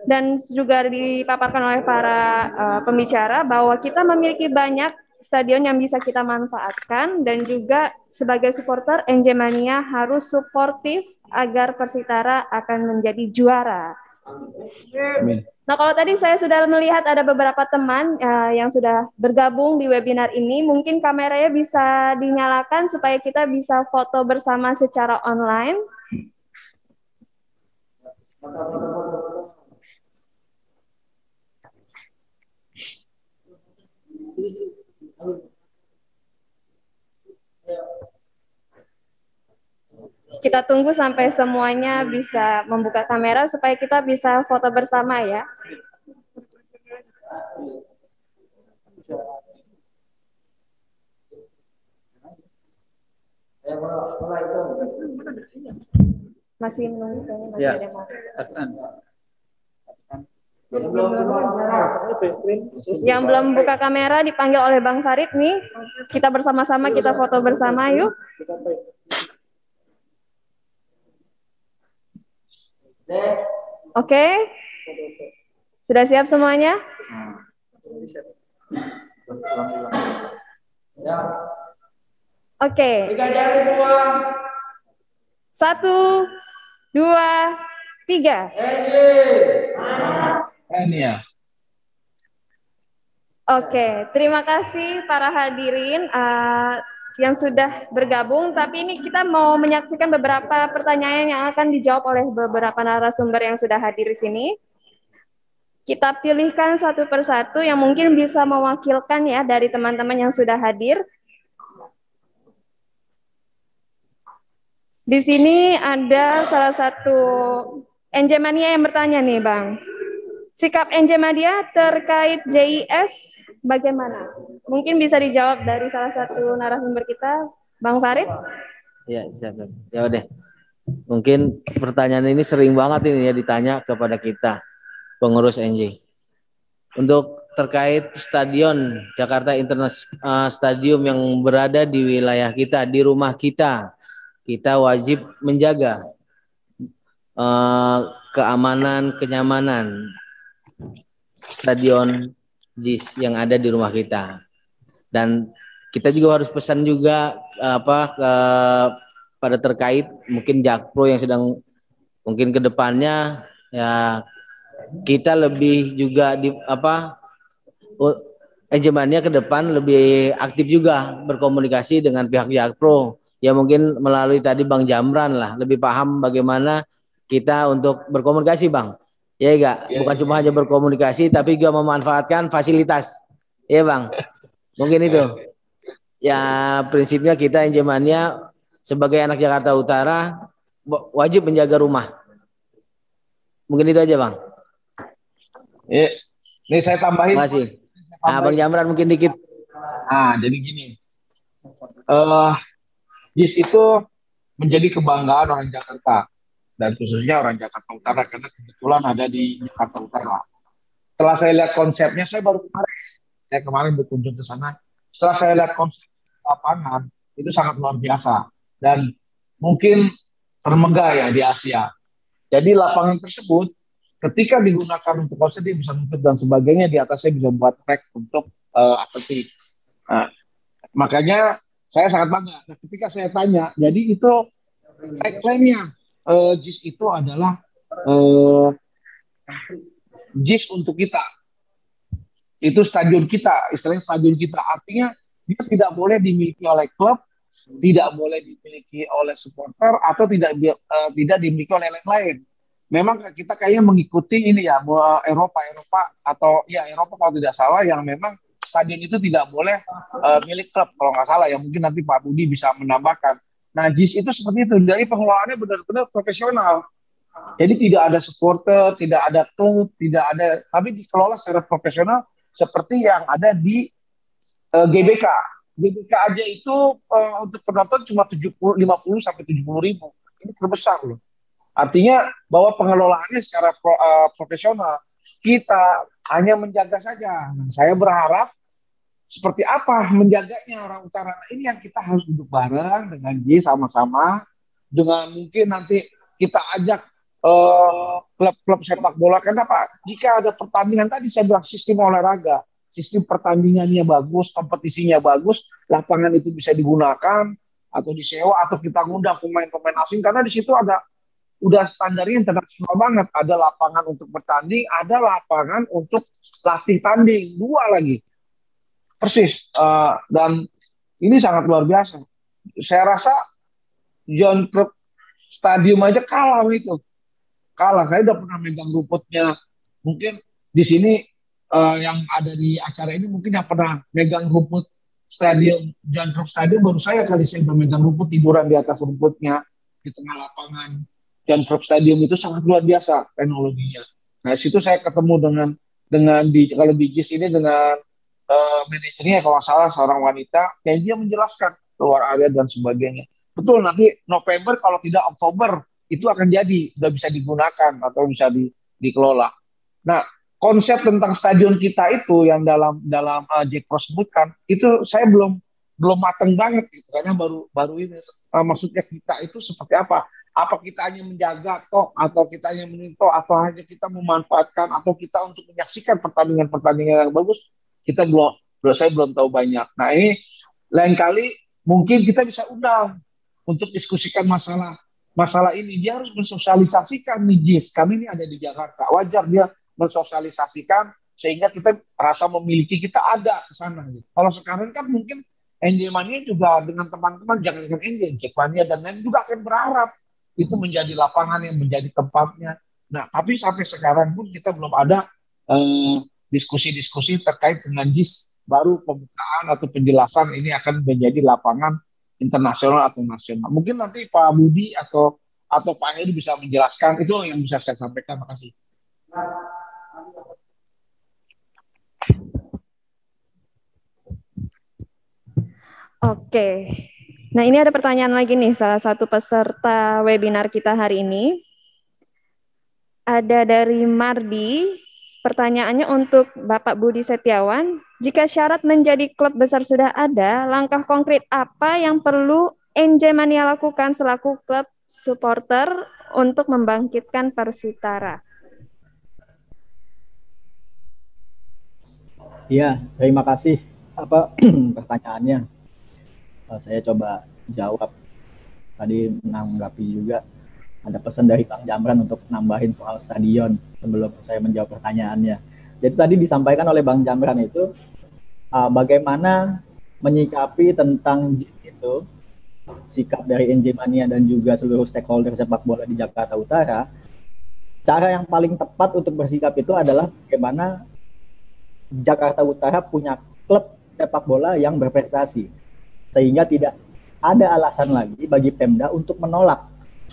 dan juga dipaparkan oleh para pembicara bahwa kita memiliki banyak stadion yang bisa kita manfaatkan, dan juga sebagai supporter NJ Mania harus suportif agar Persitara akan menjadi juara. Amin. Nah, kalau tadi saya sudah melihat ada beberapa teman yang sudah bergabung di webinar ini, mungkin kameranya bisa dinyalakan supaya kita bisa foto bersama secara online. Kita tunggu sampai semuanya bisa membuka kamera supaya kita bisa foto bersama ya. Masih menunggu, masih ya. Ada yang belum buka kamera dipanggil oleh Bang Farid nih. Kita bersama-sama, kita foto bersama yuk. Oke. Sudah siap semuanya? Oke. 1, 2, 3. Oke, terima kasih para hadirin yang sudah bergabung. Tapi ini kita mau menyaksikan beberapa pertanyaan yang akan dijawab oleh beberapa narasumber yang sudah hadir di sini. Kita pilihkan satu persatu yang mungkin bisa mewakilkan ya dari teman-teman yang sudah hadir. Di sini ada salah satu NJ Mania yang bertanya nih, Bang. Sikap NJ Mania terkait JIS bagaimana? Mungkin bisa dijawab dari salah satu narasumber kita. Bang Farid? Ya, siap. Ya udah. Mungkin pertanyaan ini sering banget ini ya ditanya kepada kita pengurus NJ. Untuk terkait stadion Jakarta International Stadium yang berada di wilayah kita, di rumah kita, kita wajib menjaga keamanan, kenyamanan stadion JIS yang ada di rumah kita. Dan kita juga harus pesan juga pada terkait mungkin Jakpro yang sedang mungkin ke depannya ya kita lebih juga Enjemania ke depan lebih aktif juga berkomunikasi dengan pihak Jakpro ya mungkin melalui tadi Bang Jamran lah lebih paham bagaimana kita untuk berkomunikasi Bang ya enggak bukan cuma hanya berkomunikasi tapi juga memanfaatkan fasilitas ya Bang mungkin itu ya prinsipnya kita Enjemania sebagai anak Jakarta Utara wajib menjaga rumah mungkin itu aja Bang. Ini saya tambahin. Masih. Bang Jamran mungkin dikit. Jadi gini, JIS itu menjadi kebanggaan orang Jakarta dan khususnya orang Jakarta Utara karena kebetulan ada di Jakarta Utara. Setelah saya lihat konsepnya, saya kemarin berkunjung ke sana. Setelah saya lihat konsep lapangan itu sangat luar biasa dan mungkin termegah ya di Asia. Jadi lapangan tersebut ketika digunakan untuk konsep dia bisa nutup dan sebagainya di atasnya bisa buat track untuk atletik. Nah, makanya saya sangat bangga. Nah, ketika saya tanya, jadi itu tagline-nya JIS itu adalah JIS untuk kita. Itu stadion kita, istilahnya stadion kita. Artinya dia tidak boleh dimiliki oleh klub, tidak boleh dimiliki oleh supporter atau tidak dimiliki oleh lain-lain. Memang kita kayaknya mengikuti ini ya Eropa atau ya Eropa kalau tidak salah yang memang stadion itu tidak boleh milik klub kalau nggak salah ya mungkin nanti Pak Budi bisa menambahkan. Nah JIS itu seperti itu dari pengelolaannya benar-benar profesional. Jadi tidak ada supporter, tidak ada klub, tidak ada tapi dikelola secara profesional seperti yang ada di GBK. GBK aja itu untuk penonton cuma 50 sampai 70 ribu. Ini terbesar loh. Artinya bahwa pengelolaannya secara profesional. Kita hanya menjaga saja. Nah, saya berharap seperti apa menjaganya orang utara. Nah, ini yang kita harus duduk bareng dengan JIS sama-sama. Dengan mungkin nanti kita ajak klub-klub sepak bola. Kenapa? Jika ada pertandingan tadi saya bilang sistem olahraga. Sistem pertandingannya bagus, kompetisinya bagus, lapangan itu bisa digunakan atau disewa atau kita ngundang pemain-pemain asing karena di situ ada udah standarnya internasional banget. Ada lapangan untuk bertanding, ada lapangan untuk latih tanding, 2 lagi. Persis. Dan ini sangat luar biasa. Saya rasa John Cruyff Stadium aja kalah itu. Kalah. Saya udah pernah megang rumputnya. Mungkin di sini yang ada di acara ini mungkin yang pernah megang rumput Stadium John Cruyff Stadium baru saya kali saya udah megang rumput tiduran di atas rumputnya di tengah lapangan. Dan Cruyff Stadium itu sangat luar biasa teknologinya. Nah, situ saya ketemu dengan kalau di JIS ini dengan manajernya kalau salah seorang wanita, yang dia menjelaskan keluar area dan sebagainya. Betul nanti November kalau tidak Oktober itu akan jadi udah bisa digunakan atau bisa dikelola. Nah, konsep tentang stadion kita itu yang dalam Jack Pro sebutkan itu saya belum matang banget gitu karena baru ini maksudnya kita itu seperti apa? Apa kita hanya menjaga atau kita hanya menonton atau hanya kita memanfaatkan atau kita untuk menyaksikan pertandingan-pertandingan yang bagus kita saya belum tahu banyak. Nah ini lain kali mungkin kita bisa undang untuk diskusikan masalah ini. Dia harus mensosialisasikan nih JIS. Kami ini ada di Jakarta. Wajar dia mensosialisasikan sehingga kita rasa memiliki kita ada ke sana. Gitu. Kalau sekarang kan mungkin NJ Mania juga dengan teman-teman jangankan NJ, Jack Mania dan lain juga akan berharap itu menjadi lapangan yang menjadi tempatnya. Nah, tapi sampai sekarang pun kita belum ada diskusi-diskusi terkait dengan JIS baru pembukaan atau penjelasan ini akan menjadi lapangan internasional atau nasional. Mungkin nanti Pak Budi atau Pak Heri bisa menjelaskan itu yang bisa saya sampaikan. Makasih. Oke, Nah, ini ada pertanyaan lagi nih, salah satu peserta webinar kita hari ini. Ada dari Mardi, pertanyaannya untuk Bapak Budi Setiawan. Jika syarat menjadi klub besar sudah ada, langkah konkret apa yang perlu NJ Mania lakukan selaku klub supporter untuk membangkitkan Persitara? Iya, terima kasih pertanyaannya. Saya coba jawab. Tadi menanggapi juga ada pesan dari Bang Jamran untuk nambahin soal stadion sebelum saya menjawab pertanyaannya. Jadi tadi disampaikan oleh Bang Jamran itu bagaimana menyikapi tentang itu, sikap dari NJ Mania dan juga seluruh stakeholder sepak bola di Jakarta Utara. Cara yang paling tepat untuk bersikap itu adalah bagaimana Jakarta Utara punya klub sepak bola yang berprestasi, sehingga tidak ada alasan lagi bagi Pemda untuk menolak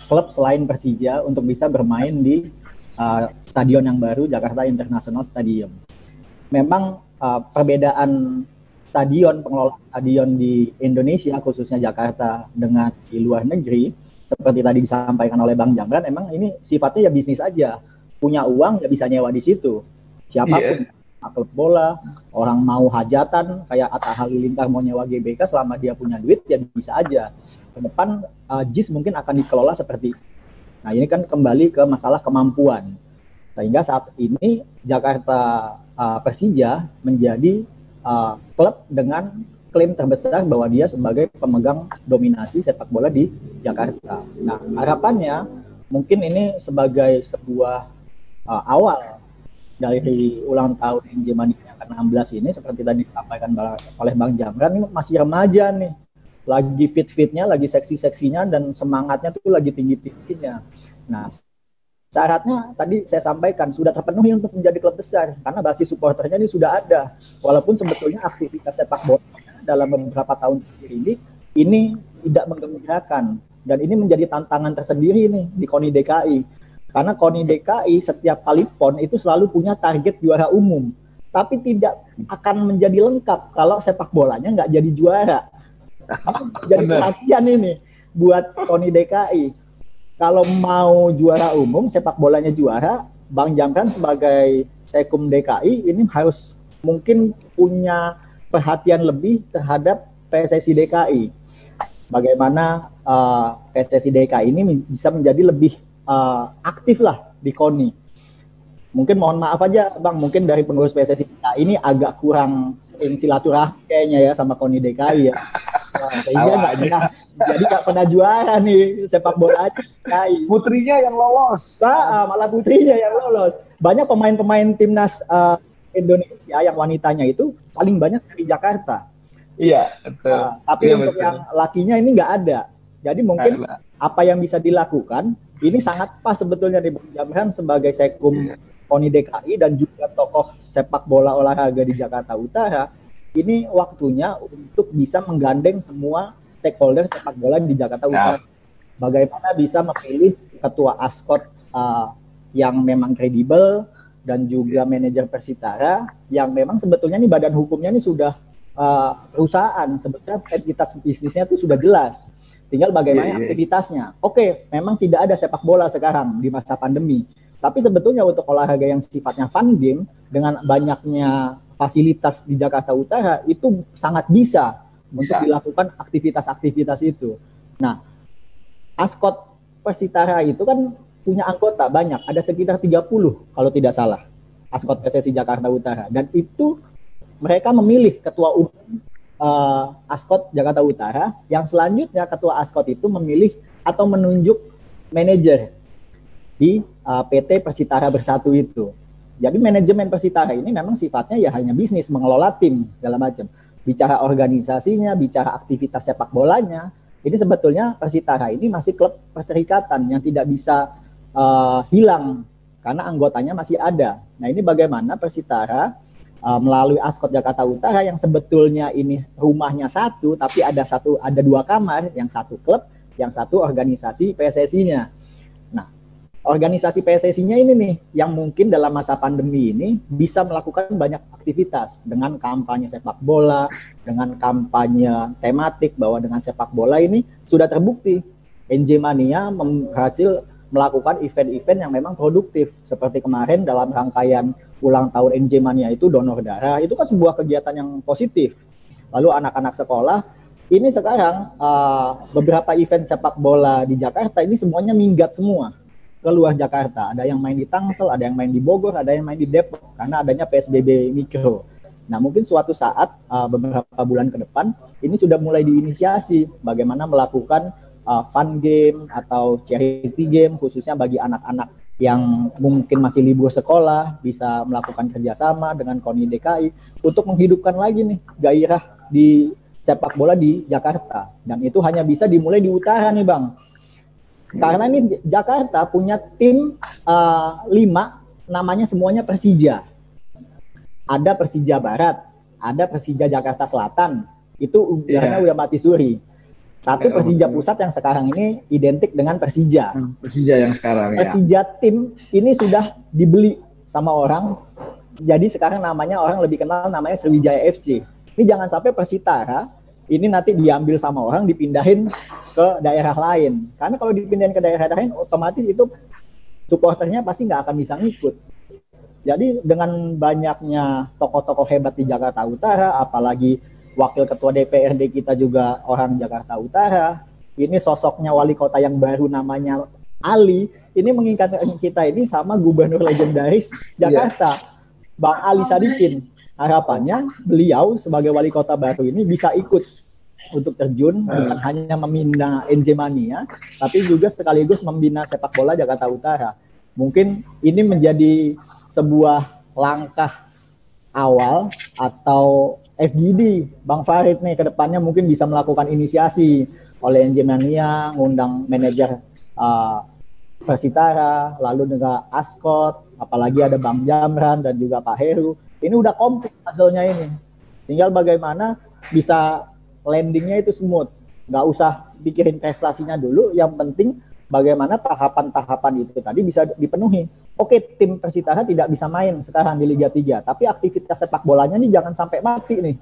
klub selain Persija untuk bisa bermain di stadion yang baru, Jakarta International Stadium. Memang perbedaan stadion, pengelola stadion di Indonesia, khususnya Jakarta dengan di luar negeri, seperti tadi disampaikan oleh Bang Jamran, memang ini sifatnya ya bisnis aja. Punya uang ya bisa nyewa di situ. Siapapun, klub bola, orang mau hajatan, kayak Atta Halilintar mau nyewa GBK, selama dia punya duit ya bisa aja. Ke depan JIS mungkin akan dikelola seperti itu. Nah, ini kan kembali ke masalah kemampuan. Sehingga saat ini Jakarta Persija menjadi klub dengan klaim terbesar bahwa dia sebagai pemegang dominasi sepak bola di Jakarta. Nah, harapannya mungkin ini sebagai sebuah awal dari ulang tahun NJ Mania yang ke-16 ini, seperti tadi disampaikan oleh Bang Jamran, ini masih remaja nih. Lagi fit-fitnya, lagi seksi-seksinya, dan semangatnya tuh lagi tinggi-tingginya. Nah, syaratnya tadi saya sampaikan sudah terpenuhi untuk menjadi klub besar, karena basis supporternya ini sudah ada. Walaupun sebetulnya aktivitas sepak bola dalam beberapa tahun terakhir ini tidak menggembirakan, dan ini menjadi tantangan tersendiri nih di KONI DKI. Karena KONI DKI setiap kali PON itu selalu punya target juara umum, tapi tidak akan menjadi lengkap kalau sepak bolanya nggak jadi juara. Jadi perhatian ini buat KONI DKI. Kalau mau juara umum, sepak bolanya juara, Bang Jamran sebagai Sekum DKI ini harus mungkin punya perhatian lebih terhadap PSSI DKI. Bagaimana PSSI DKI ini bisa menjadi lebih aktif lah di KONI. Mungkin mohon maaf aja Bang, mungkin dari pengurus PSSI DKI ini agak kurang sering silaturahmi kayaknya ya sama KONI DKI ya. Sehingga nggak pernah juara nih sepak bola DKI. Putrinya yang lolos. Malah putrinya yang lolos. Banyak pemain-pemain timnas Indonesia yang wanitanya itu paling banyak dari Jakarta. Iya, betul. Tapi untuk yang lakinya ini nggak ada. Jadi mungkin apa yang bisa dilakukan, ini sangat pas sebetulnya di Bang Jamran sebagai Sekum KONI DKI dan juga tokoh sepak bola olahraga di Jakarta Utara. Ini waktunya untuk bisa menggandeng semua stakeholder sepak bola di Jakarta Utara. Bagaimana bisa memilih ketua ASKOT yang memang kredibel dan juga manajer Persitara yang memang sebetulnya ini badan hukumnya ini sudah perusahaan, sebetulnya entitas bisnisnya itu sudah jelas. Tinggal bagaimana aktivitasnya. Oke, memang tidak ada sepak bola sekarang di masa pandemi. Tapi sebetulnya untuk olahraga yang sifatnya fun game dengan banyaknya fasilitas di Jakarta Utara itu sangat bisa untuk dilakukan aktivitas-aktivitas itu. Nah, ASKOT Persitara itu kan punya anggota banyak, ada sekitar 30 kalau tidak salah, ASKOT PSSI Jakarta Utara. Dan itu mereka memilih ketua umum ASKOT Jakarta Utara, yang selanjutnya ketua ASKOT itu memilih atau menunjuk manajer di PT Persitara Bersatu itu. Jadi manajemen Persitara ini memang sifatnya ya hanya bisnis, mengelola tim, segala macam. Bicara organisasinya, bicara aktivitas sepak bolanya, ini sebetulnya Persitara ini masih klub perserikatan yang tidak bisa hilang karena anggotanya masih ada. Nah, ini bagaimana Persitara melalui ASKOT Jakarta Utara yang sebetulnya ini rumahnya satu, tapi ada dua kamar, yang satu klub, yang satu organisasi PSSI-nya. Nah, organisasi PSSI-nya ini nih yang mungkin dalam masa pandemi ini bisa melakukan banyak aktivitas dengan kampanye sepak bola, dengan kampanye tematik bahwa dengan sepak bola ini sudah terbukti NJ Mania berhasil melakukan event-event yang memang produktif seperti kemarin dalam rangkaian ulang tahun NJ Mania itu donor darah, itu kan sebuah kegiatan yang positif. Lalu anak-anak sekolah ini sekarang beberapa event sepak bola di Jakarta ini semuanya minggat semua keluar Jakarta. Ada yang main di Tangsel, ada yang main di Bogor, ada yang main di Depok karena adanya PSBB mikro. Nah, mungkin suatu saat beberapa bulan ke depan ini sudah mulai diinisiasi bagaimana melakukan fun game atau charity game khususnya bagi anak-anak yang mungkin masih libur sekolah bisa melakukan kerjasama dengan KONI DKI untuk menghidupkan lagi nih gairah di sepak bola di Jakarta. Dan itu hanya bisa dimulai di utara nih Bang. Karena ini Jakarta punya tim 5 namanya semuanya Persija. Ada Persija Barat, ada Persija Jakarta Selatan, itu udah mati suri. Satu Persija Pusat yang sekarang ini identik dengan Persija. Persija yang sekarang Persija tim ini sudah dibeli sama orang, jadi sekarang namanya orang lebih kenal namanya Sriwijaya FC. Ini jangan sampai Persitara ini nanti diambil sama orang dipindahin ke daerah lain. Karena kalau dipindahin ke daerah lain otomatis itu supporternya pasti nggak akan bisa ngikut. Jadi dengan banyaknya tokoh-tokoh hebat di Jakarta Utara, apalagi wakil ketua DPRD kita juga orang Jakarta Utara, ini sosoknya wali kota yang baru namanya Ali, ini mengingatkan kita ini sama gubernur legendaris Jakarta, Bang Ali Sadikin. Harapannya beliau sebagai wali kota baru ini bisa ikut untuk terjun bukan hanya membina NJ Mania, tapi juga sekaligus membina sepak bola Jakarta Utara. Mungkin ini menjadi sebuah langkah awal atau FGD Bang Farid nih ke depannya mungkin bisa melakukan inisiasi oleh NJ Mania, ngundang manajer Persitara, lalu juga Askot, apalagi ada Bang Jamran dan juga Pak Heru. Ini udah komplit hasilnya ini. Tinggal bagaimana bisa landingnya itu smooth. Nggak usah pikirin prestasinya dulu. Yang penting bagaimana tahapan-tahapan itu tadi bisa dipenuhi. Oke, tim Persitara tidak bisa main sekarang di Liga 3. Tapi aktivitas sepak bolanya nih jangan sampai mati nih.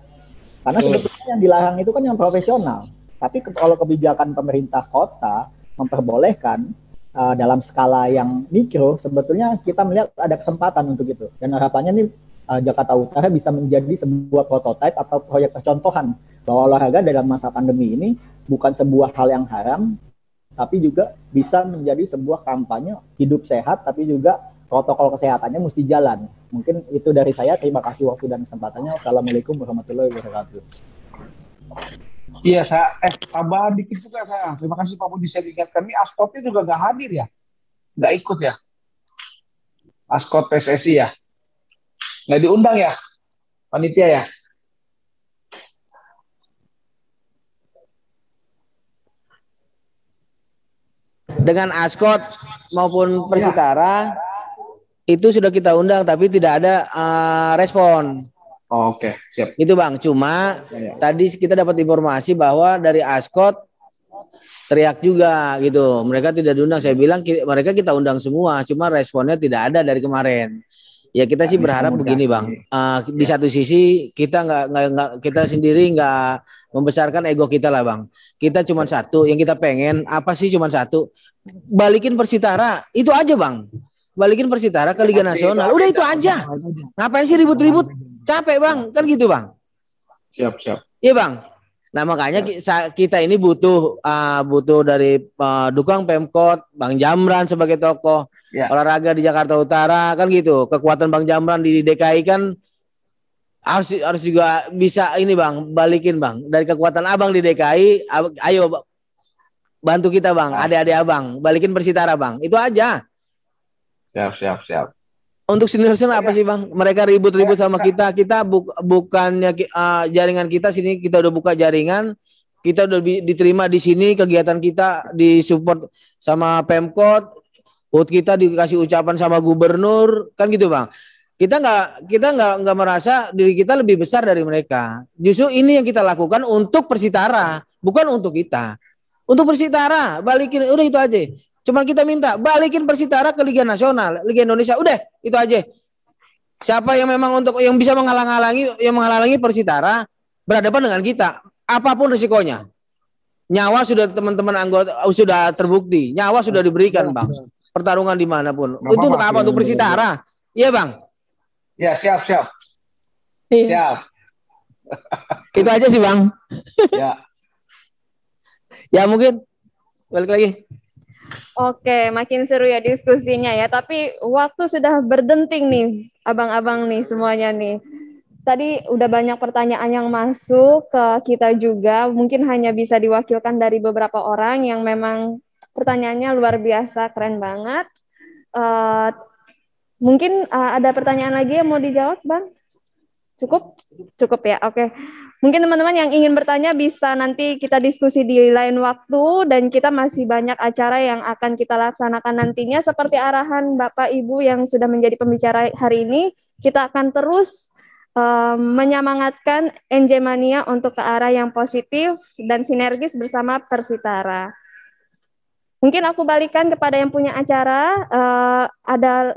Karena sebetulnya yang dilarang itu kan yang profesional. Tapi kalau kebijakan pemerintah kota memperbolehkan dalam skala yang mikro, sebetulnya kita melihat ada kesempatan untuk itu. Dan harapannya nih Jakarta Utara bisa menjadi sebuah prototipe atau proyek percontohan bahwa olahraga dalam masa pandemi ini bukan sebuah hal yang haram, tapi juga bisa menjadi sebuah kampanye hidup sehat, tapi juga protokol kesehatannya mesti jalan. Mungkin itu dari saya. Terima kasih waktu dan kesempatannya. Wassalamualaikum warahmatullahi wabarakatuh. Iya, saya tambahan dikit juga saya. Terima kasih Pak Budi, saya ingatkan ini Askotnya juga nggak hadir ya, nggak ikut ya, Askot PSSI ya, nggak diundang ya, panitia ya. Dengan Askot maupun Persitara itu sudah kita undang, tapi tidak ada respon. Oke, siap. Itu Bang, cuma tadi kita dapat informasi bahwa dari Askot teriak juga gitu. Mereka tidak diundang. Saya bilang mereka kita undang semua, cuma responnya tidak ada dari kemarin. Ya kita sih berharap begini Bang. Di satu sisi kita nggak kita sendiri nggak membesarkan ego kita lah Bang. Kita cuma satu, yang kita pengen apa sih cuma satu? Balikin Persitara, itu aja Bang. Balikin Persitara ke Liga Nasional. Udah itu aja. Ngapain sih ribut-ribut? Capek Bang, kan gitu Bang. Siap. Iya Bang. Nah makanya kita ini butuh dari dukung Pemkot, Bang Jamran sebagai tokoh olahraga di Jakarta Utara kan gitu. Kekuatan Bang Jamran di DKI kan harus juga bisa ini Bang, balikin Bang. Dari kekuatan Abang di DKI, ayo bantu kita Bang, adik-adik Abang, balikin Persitara Bang. Itu aja. Siap. Untuk senior apa sih Bang? Mereka ribut-ribut sama kita. Kita bukannya jaringan kita sini, kita udah buka jaringan, kita udah diterima di sini, kegiatan kita disupport sama Pemkot, kita dikasih ucapan sama gubernur, kan gitu Bang. Kita nggak merasa diri kita lebih besar dari mereka. Justru ini yang kita lakukan untuk Persitara, bukan untuk kita. Untuk Persitara, balikin, udah itu aja. Cuman kita minta balikin Persitara ke Liga Nasional, Liga Indonesia. Udah, itu aja. Siapa yang memang yang bisa menghalangi Persitara berhadapan dengan kita, apapun risikonya. Nyawa sudah teman-teman anggota sudah terbukti, nyawa sudah diberikan, Bang. Pertarungan dimanapun. Itu untuk apa? Untuk Persitara. Iya, Bang. Ya, siap. Iya. Siap. Itu aja sih, Bang. Ya. Ya, mungkin balik lagi. Oke, makin seru ya diskusinya ya. Tapi waktu sudah berdenting nih, abang-abang nih semuanya nih. Tadi udah banyak pertanyaan yang masuk ke kita juga. Mungkin hanya bisa diwakilkan dari beberapa orang yang memang pertanyaannya luar biasa, keren banget. Mungkin ada pertanyaan lagi yang mau dijawab, Bang? Cukup? Cukup ya, oke. Mungkin teman-teman yang ingin bertanya bisa nanti kita diskusi di lain waktu, dan kita masih banyak acara yang akan kita laksanakan nantinya. Seperti arahan Bapak Ibu yang sudah menjadi pembicara hari ini, kita akan terus menyemangatkan NJ Mania untuk ke arah yang positif dan sinergis bersama Persitara. Mungkin aku balikan kepada yang punya acara. Ada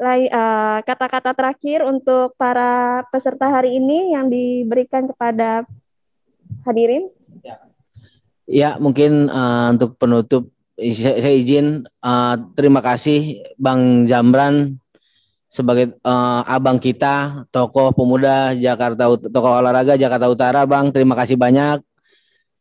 kata-kata terakhir untuk para peserta hari ini yang diberikan kepada hadirin. Ya, mungkin untuk penutup saya izin terima kasih Bang Jamran sebagai abang kita, tokoh pemuda Jakarta, tokoh olahraga Jakarta Utara. Bang, terima kasih banyak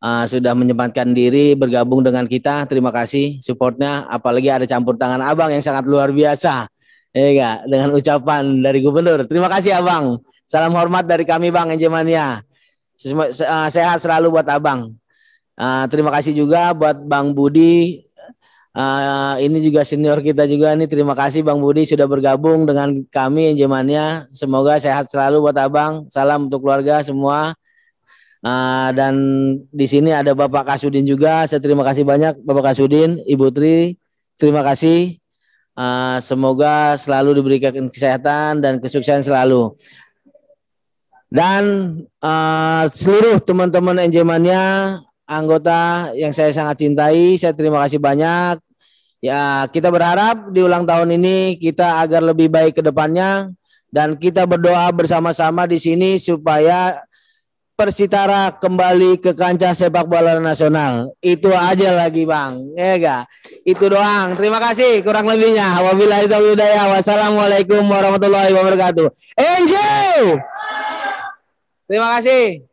sudah menyempatkan diri bergabung dengan kita. Terima kasih supportnya, apalagi ada campur tangan abang yang sangat luar biasa, ya gak? Dengan ucapan dari gubernur. Terima kasih abang. Salam hormat dari kami, Bang NJ Mania. Sehat selalu buat abang. Terima kasih juga buat Bang Budi. Ini juga senior kita juga nih. Terima kasih Bang Budi sudah bergabung dengan kami NJ Mania. Semoga sehat selalu buat abang. Salam untuk keluarga semua. Dan di sini ada Bapak Kasudin juga. Saya terima kasih banyak Bapak Kasudin, Ibu Tri. Terima kasih. Semoga selalu diberikan kesehatan dan kesuksesan selalu. Dan seluruh teman-teman NJ Mania, anggota yang saya sangat cintai, saya terima kasih banyak. Ya, kita berharap di ulang tahun ini kita agar lebih baik ke depannya, dan kita berdoa bersama-sama di sini supaya Persitara kembali ke kancah sepak bola nasional. Itu aja lagi, Bang. Ya enggak? Itu doang. Terima kasih kurang lebihnya. Wabillahi taufiq hidayah. Wassalamualaikum warahmatullahi wabarakatuh. Enjoy. Terima kasih.